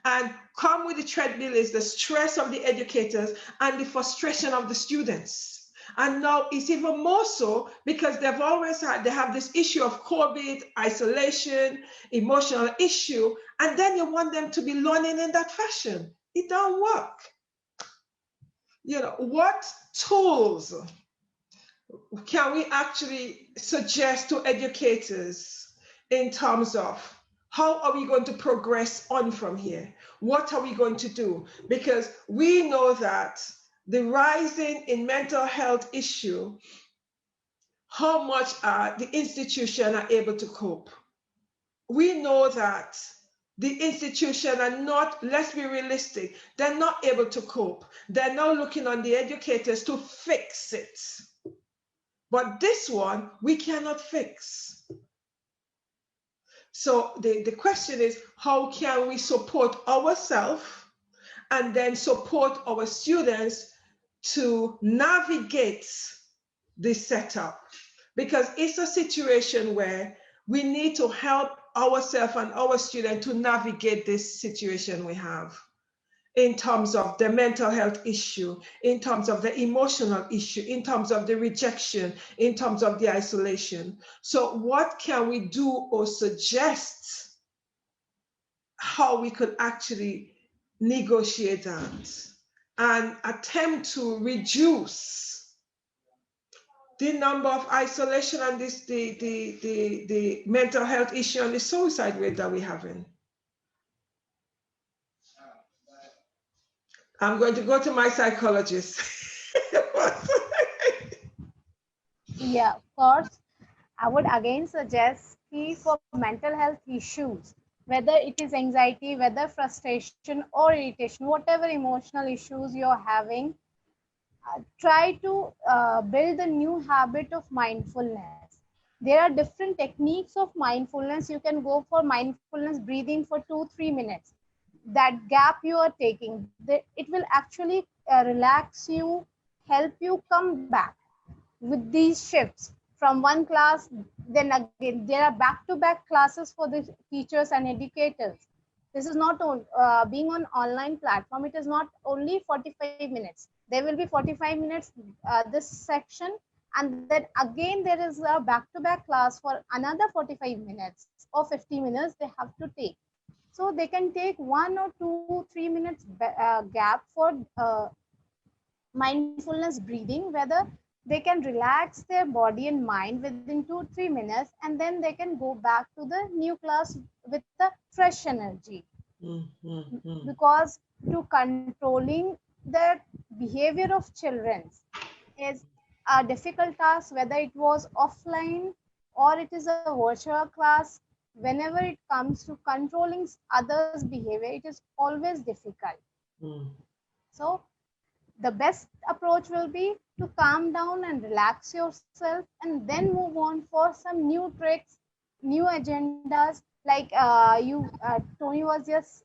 And come with the treadmill is the stress of the educators and the frustration of the students. And now it's even more so because they have this issue of COVID, isolation, emotional issue, and then you want them to be learning in that fashion. It don't work. You know, what tools can we actually suggest to educators in terms of how are we going to progress on from here? What are we going to do? Because we know that the rising in mental health issue, how much the institution are able to cope. We know that the institution are not, let's be realistic, they're not able to cope. They're now looking on the educators to fix it. But this one, we cannot fix. So the question is, how can we support ourselves and then support our students to navigate this setup? Because it's a situation where we need to help ourselves and our students to navigate this situation we have, in terms of the mental health issue, in terms of the emotional issue, in terms of the rejection, in terms of the isolation. So what can we do or suggest how we could actually negotiate that and attempt to reduce the number of isolation and the mental health issue and the suicide rate that we're having? I'm going to go to my psychologist. Yeah, of course. I would again suggest for mental health issues, whether it is anxiety, whether frustration or irritation, whatever emotional issues you're having, try to build a new habit of mindfulness. There are different techniques of mindfulness. You can go for mindfulness breathing for 2-3 minutes. That gap you are taking, it will actually relax you, help you come back with these shifts from one class. Then again, there are back-to-back classes for the teachers and educators. This is not being on online platform. It is not only 45 minutes. There will be 45 minutes this section, and then again there is a back-to-back class for another 45 minutes or 50 minutes they have to take. So they can take 1 or 2, 3 minutes gap for mindfulness breathing, whether they can relax their body and mind within 2-3 minutes, and then they can go back to the new class with the fresh energy. Because to controlling the behavior of children is a difficult task, whether it was offline or it is a virtual class. whenever it comes to controlling others' behavior, it is always difficult. So the best approach will be to calm down and relax yourself, and then move on for some new tricks, new agendas. Like Tony was just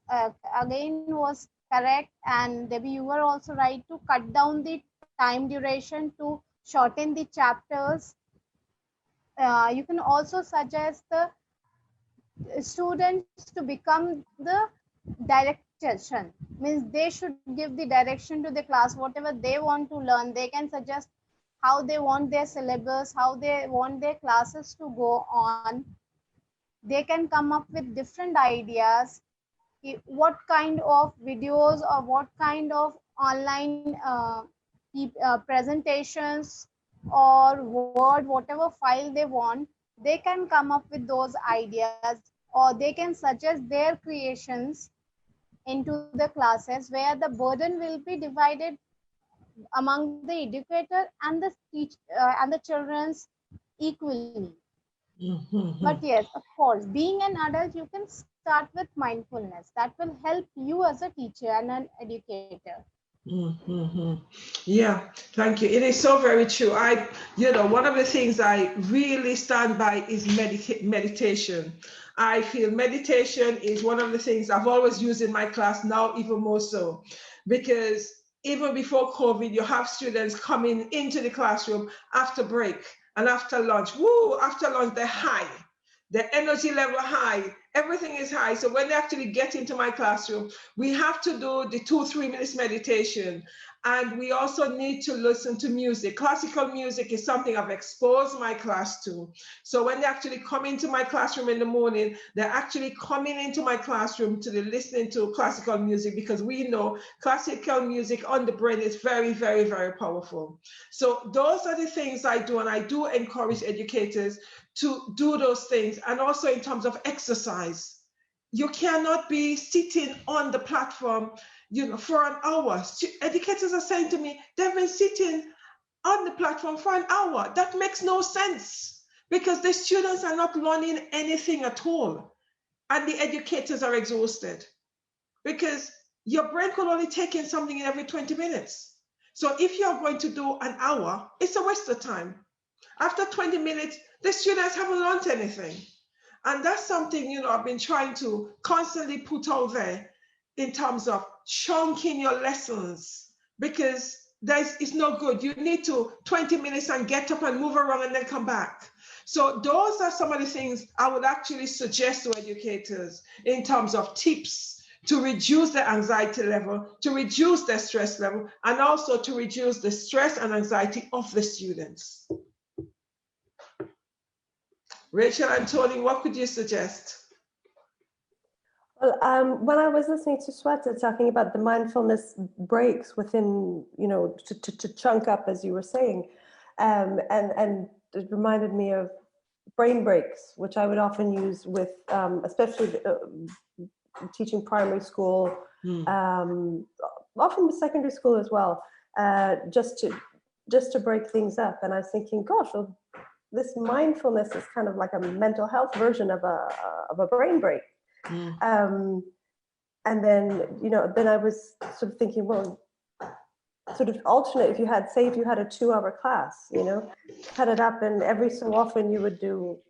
again was correct, and Debbie, you were also right to cut down the time duration, to shorten the chapters. You can also suggest the students to become the direction, means they should give the direction to the class, whatever they want to learn. They can suggest how they want their syllabus, how they want their classes to go on. They can come up with different ideas, what kind of videos or what kind of online presentations or Word, whatever file they want. They can come up with those ideas, or they can suggest their creations into the classes, where the burden will be divided among the educator and the and the children's equally. But yes, of course, being an adult, you can start with mindfulness. That will help you as a teacher and an educator. Yeah, thank you. It is so very true. One of the things I really stand by is meditation. I feel meditation is one of the things I've always used in my class, now even more so, because even before COVID, you have students coming into the classroom after break and after lunch. Woo, after lunch, they're high. The energy level high, everything is high. So when they actually get into my classroom, we have to do the 2-3 minutes meditation. And we also need to listen to music. Classical music is something I've exposed my class to. So when they actually come into my classroom in the morning, they're actually coming into my classroom to the listening to classical music, because we know classical music on the brain is very, very, very powerful. So those are the things I do, and I do encourage educators to do those things. And also in terms of exercise, you cannot be sitting on the platform, for an hour. Educators are saying to me, they've been sitting on the platform for an hour. That makes no sense, because the students are not learning anything at all. And the educators are exhausted, because your brain could only take in something in every 20 minutes. So if you're going to do an hour, it's a waste of time. After 20 minutes, the students haven't learned anything. And that's something, I've been trying to constantly put out there in terms of chunking your lessons, because it's no good. You need to 20 minutes and get up and move around and then come back. So those are some of the things I would actually suggest to educators in terms of tips to reduce the anxiety level, to reduce the stress level, and also to reduce the stress and anxiety of the students. Rachel and Tony, what could you suggest? Well, when I was listening to Sweta talking about the mindfulness breaks within, to chunk up, as you were saying, and it reminded me of brain breaks, which I would often use with, especially teaching primary school, often with secondary school as well, just to break things up. And I was thinking, gosh, well, this mindfulness is kind of like a mental health version of a brain break. And then, then I was sort of thinking, well, sort of alternate, if you had a 2-hour class, cut it up, and every so often you would do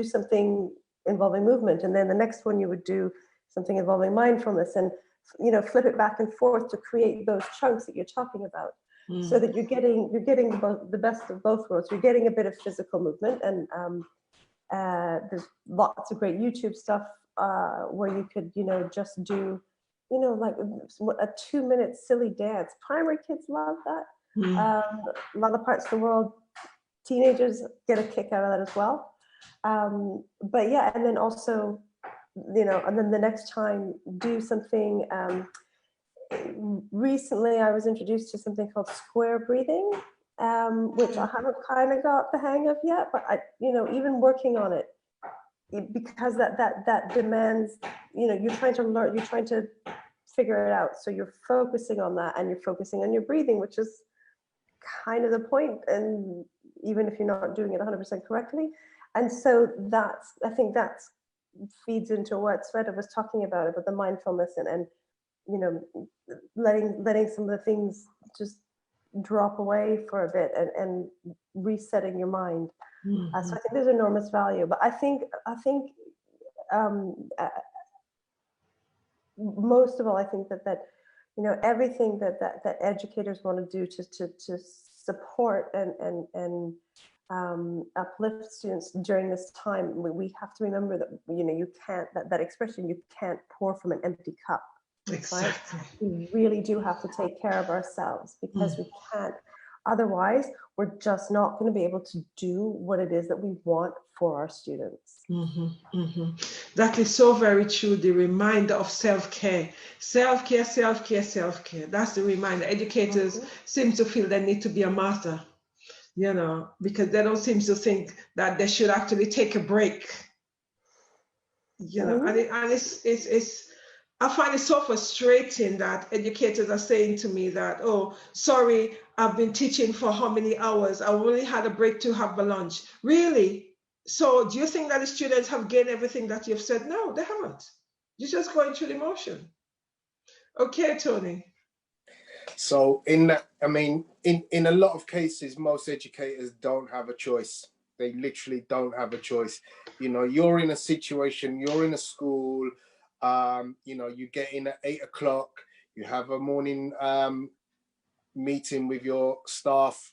something involving movement, and then the next one you would do something involving mindfulness, and flip it back and forth to create those chunks that you're talking about. So that you're getting the best of both worlds. You're getting a bit of physical movement, and there's lots of great YouTube stuff where you could, just do, like a 2-minute silly dance. Primary kids love that. A lot of parts of the world, teenagers get a kick out of that as well. But yeah, and then also, and then the next time do something. Recently, I was introduced to something called square breathing, which I haven't kind of got the hang of yet. But even working on it, because that demands, you're trying to learn, you're trying to figure it out. So you're focusing on that, and you're focusing on your breathing, which is kind of the point. And even if you're not doing it 100% correctly, and so I think that's feeds into what Sweta was talking about the mindfulness and you know, letting some of the things just drop away for a bit and resetting your mind. So I think there's enormous value. But I think most of all, I think that you know, everything that educators want to do to support and uplift students during this time, we have to remember that, you know, you can't, that expression, you can't pour from an empty cup. Exactly. Right? We really do have to take care of ourselves, because we can't, otherwise we're just not going to be able to do what it is that we want for our students. That is so very true. The reminder of self-care, self-care, self-care, self-care. That's the reminder. Educators seem to feel they need to be a martyr, you know, because they don't seem to think that they should actually take a break, you know. And it's I find it so frustrating that educators are saying to me that, oh, sorry, I've been teaching for how many hours? I only had a break to have my lunch. Really? So do you think that the students have gained everything that you've said? No, they haven't. You're just going through the motion. Okay, Tony. So in that, I mean, in a lot of cases, most educators don't have a choice. They literally don't have a choice. You know, you're in a situation, you're in a school, you know, you get in at 8 o'clock, you have a morning meeting with your staff,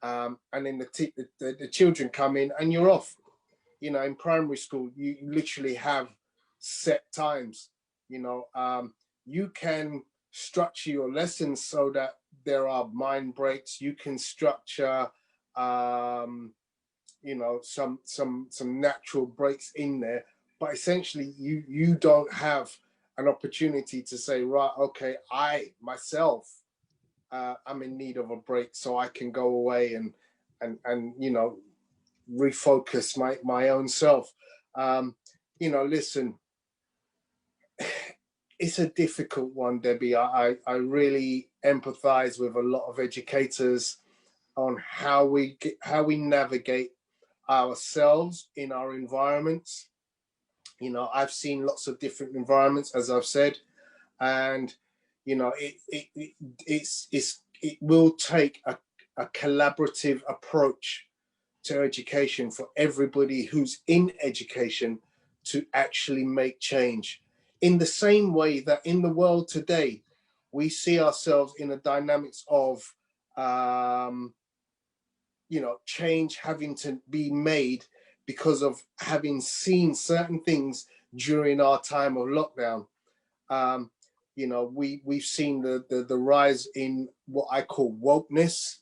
and then the children come in and you're off. You know, in primary school, you literally have set times. You know, you can structure your lessons so that there are mind breaks. You can structure, you know, some natural breaks in there, but essentially you don't have an opportunity to say, right, okay, I myself, I'm in need of a break, so I can go away and you know, refocus my own self. You know, listen, it's a difficult one, Debbie. I really empathize with a lot of educators on how we navigate ourselves in our environments. You know, I've seen lots of different environments, as I've said, and you know, it will take a collaborative approach to education for everybody who's in education to actually make change. In the same way that in the world today, we see ourselves in the dynamics of, you know, change having to be made because of having seen certain things during our time of lockdown. You know, we've seen the rise in what I call wokeness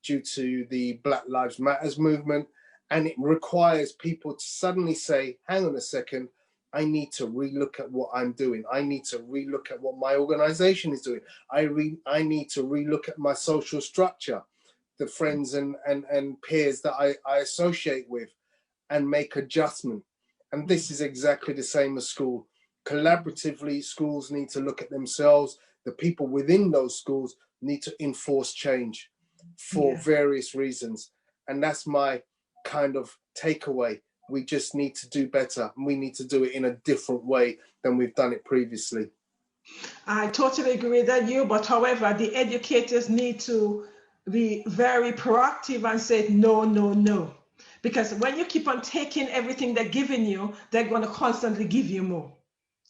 due to the Black Lives Matters movement. And it requires people to suddenly say, hang on a second, I need to relook at what I'm doing. I need to relook at what my organization is doing. I need to relook at my social structure, the friends and peers that I associate with, and make adjustment. And this is exactly the same as school. Collaboratively, schools need to look at themselves. The people within those schools need to enforce change for various reasons. And that's my kind of takeaway. We just need to do better, and we need to do it in a different way than we've done it previously. I totally agree with you, but however, the educators need to be very proactive and say no, no, no. Because when you keep on taking everything they're giving you, they're going to constantly give you more,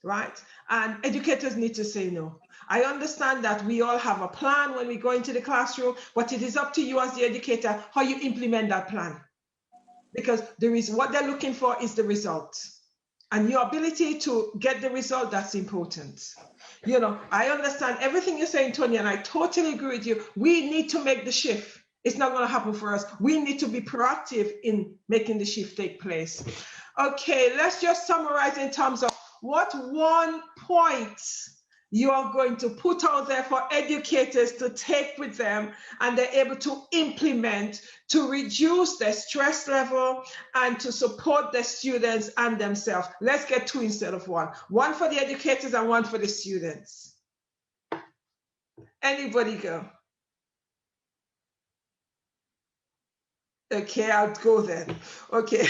right? And educators need to say no. I understand that we all have a plan when we go into the classroom, but it is up to you as the educator how you implement that plan. Because there is what they're looking for is the result. And your ability to get the result, that's important. You know, I understand everything you're saying, Tony, and I totally agree with you. We need to make the shift. It's not going to happen for us. We need to be proactive in making the shift take place. Okay, let's just summarize in terms of what one point you are going to put out there for educators to take with them and they're able to implement to reduce their stress level and to support the students and themselves. Let's get two instead of one. One for the educators and one for the students. Anybody go? Okay, I'll go then. Okay,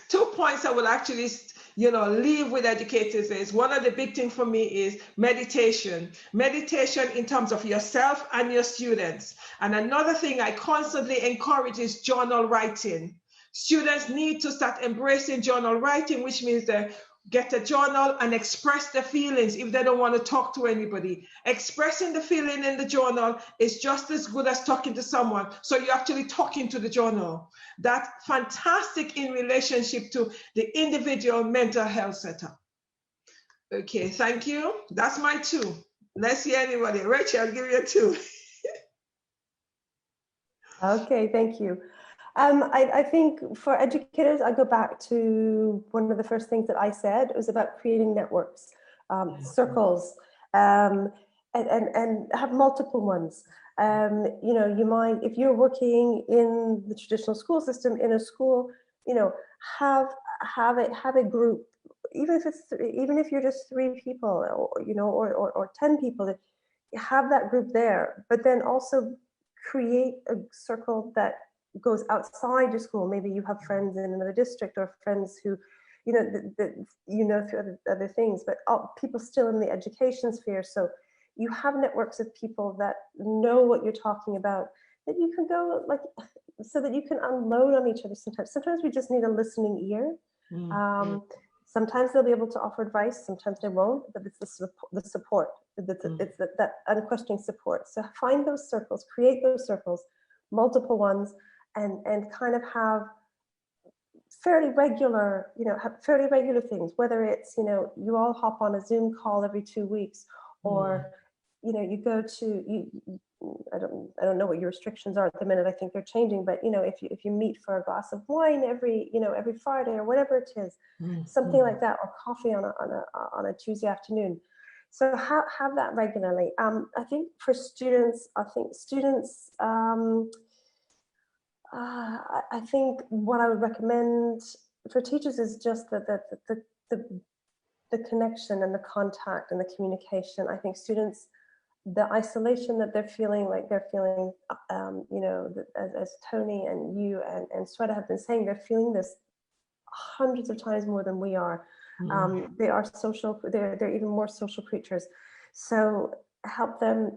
2 points I will actually leave with educators is, one of the big things for me is meditation. Meditation in terms of yourself and your students. And another thing I constantly encourage is journal writing. Students need to start embracing journal writing, which means they get a journal and express their feelings if they don't want to talk to anybody. Expressing the feeling in the journal is just as good as talking to someone. So you're actually talking to the journal. That's fantastic in relationship to the individual mental health setup. Okay, thank you. That's my 2. Let's see anybody. Rachel, I'll give you a 2. Okay, thank you. I think for educators, I go back to one of the first things that I said. It was about creating networks, circles, and have multiple ones. You might, if you're working in the traditional school system in a school, have a group, even if you're just 3 people, or 10 people, have that group there. But then also create a circle that goes outside your school. Maybe you have friends in another district, or friends who, through other things, but people still in the education sphere. So you have networks of people that know what you're talking about, that you can go so that you can unload on each other sometimes. Sometimes we just need a listening ear. Sometimes they'll be able to offer advice, sometimes they won't, but it's the support. It's that unquestioning support. So find those circles, create those circles, multiple ones, and kind of have fairly regular things, whether it's, you all hop on a Zoom call every 2 weeks, or, you go to, I don't know what your restrictions are at the minute. I think they're changing, but if you meet for a glass of wine every Friday, or whatever it is, something like that, or coffee on a Tuesday afternoon. So have that regularly. I think for students, I think what I would recommend for teachers is just the connection and the contact and the communication. I think students, the isolation that they're feeling, as Tony and you and Sweta have been saying, they're feeling this hundreds of times more than we are. They are social, they're even more social creatures. So help them,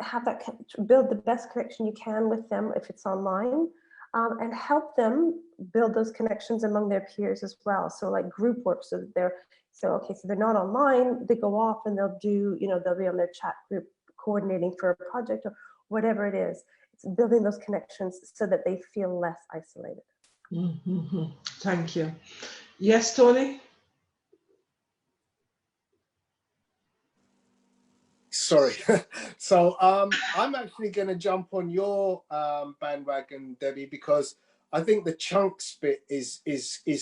have that, build the best connection you can with them if it's online, and help them build those connections among their peers as well. So like group work, so they're not online, they go off and they'll be on their chat group coordinating for a project or whatever it is. It's building those connections so that they feel less isolated. Thank you. Yes, Tony? Sorry. So I'm actually going to jump on your bandwagon, Debbie, because I think the chunks bit is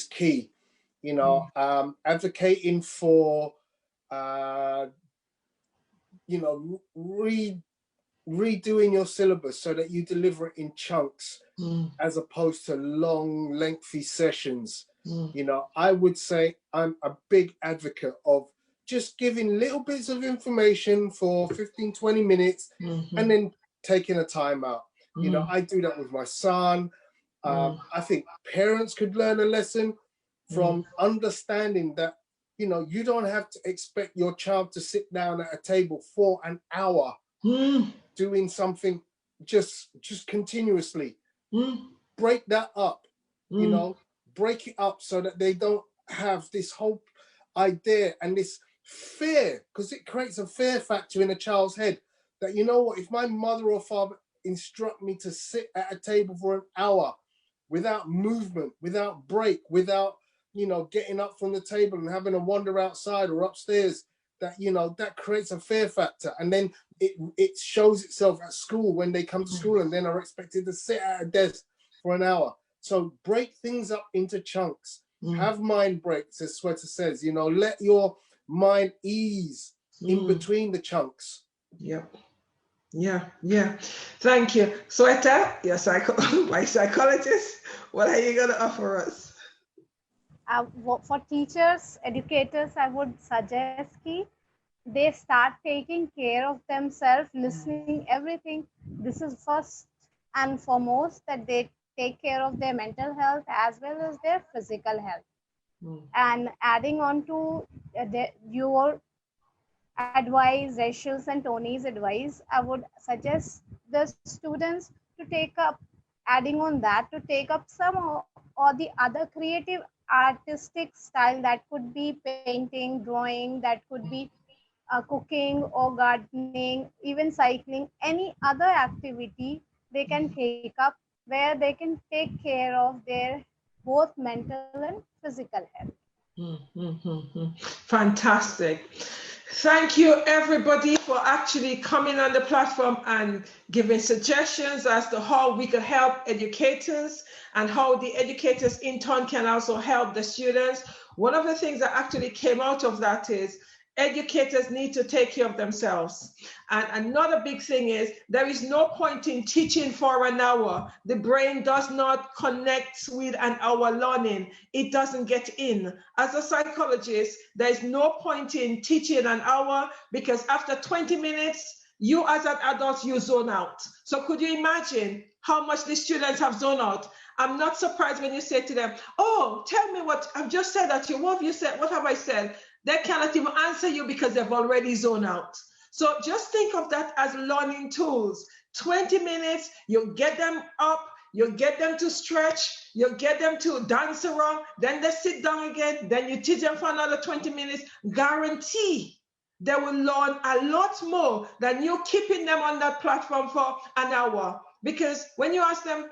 key. Advocating for redoing your syllabus so that you deliver it in chunks, as opposed to long, lengthy sessions. I would say I'm a big advocate of just giving little bits of information for 15-20 minutes and then taking a time out. I do that with my son. I think parents could learn a lesson from understanding that you don't have to expect your child to sit down at a table for an hour doing something just continuously. Break that up, break it up so that they don't have this whole idea and this fear, because it creates a fear factor in a child's head that, if my mother or father instruct me to sit at a table for an hour without movement, without break, without getting up from the table and having a wander outside or upstairs, that that creates a fear factor. And then it shows itself at school when they come to school and then are expected to sit at a desk for an hour. So break things up into chunks. Have mind breaks, as Sweta says. Let your mind ease in between the chunks. Yep. Yeah. Thank you. Sweta, my psychologist, what are you going to offer us? For teachers, educators, I would suggest they start taking care of themselves, listening, everything. This is first and foremost, that they take care of their mental health as well as their physical health. And adding on to your advice, Rachel's and Tony's advice, I would suggest the students to take up, adding on that, to take up some or the other creative artistic style that could be painting, drawing, that could be cooking or gardening, even cycling, any other activity they can take up where they can take care of their both mental and physical health. Fantastic. Thank you, everybody, for actually coming on the platform and giving suggestions as to how we could help educators and how the educators in turn can also help the students. One of the things that actually came out of that is educators need to take care of themselves. And another big thing is there is no point in teaching for an hour. The brain does not connect with an hour learning. It doesn't get in. As a psychologist, there is no point in teaching an hour because after 20 minutes, you as an adult, you zone out. So could you imagine how much the students have zoned out? I'm not surprised when you say to them, oh, tell me what I've just said at you. What have you said? What have I said? They cannot even answer you because they've already zoned out. So just think of that as learning tools. 20 minutes, you get them up, you get them to stretch, you get them to dance around, then they sit down again, then you teach them for another 20 minutes. Guarantee they will learn a lot more than you keeping them on that platform for an hour. Because when you ask them,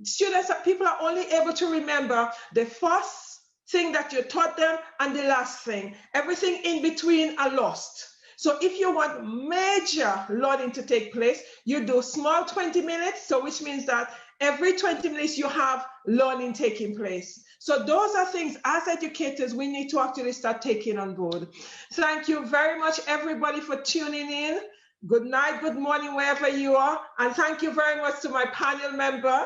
students, people are only able to remember the first thing that you taught them and the last thing. Everything in between are lost. So if you want major learning to take place, you do small 20 minutes, so which means that every 20 minutes you have learning taking place. So those are things as educators we need to actually start taking on board. Thank you very much, everybody, for tuning in. Good night, good morning, wherever you are. And thank you very much to my panel member.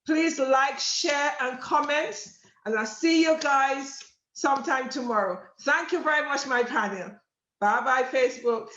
Please like, share, and comment. And I'll see you guys sometime tomorrow. Thank you very much, my panel. Bye-bye, Facebook.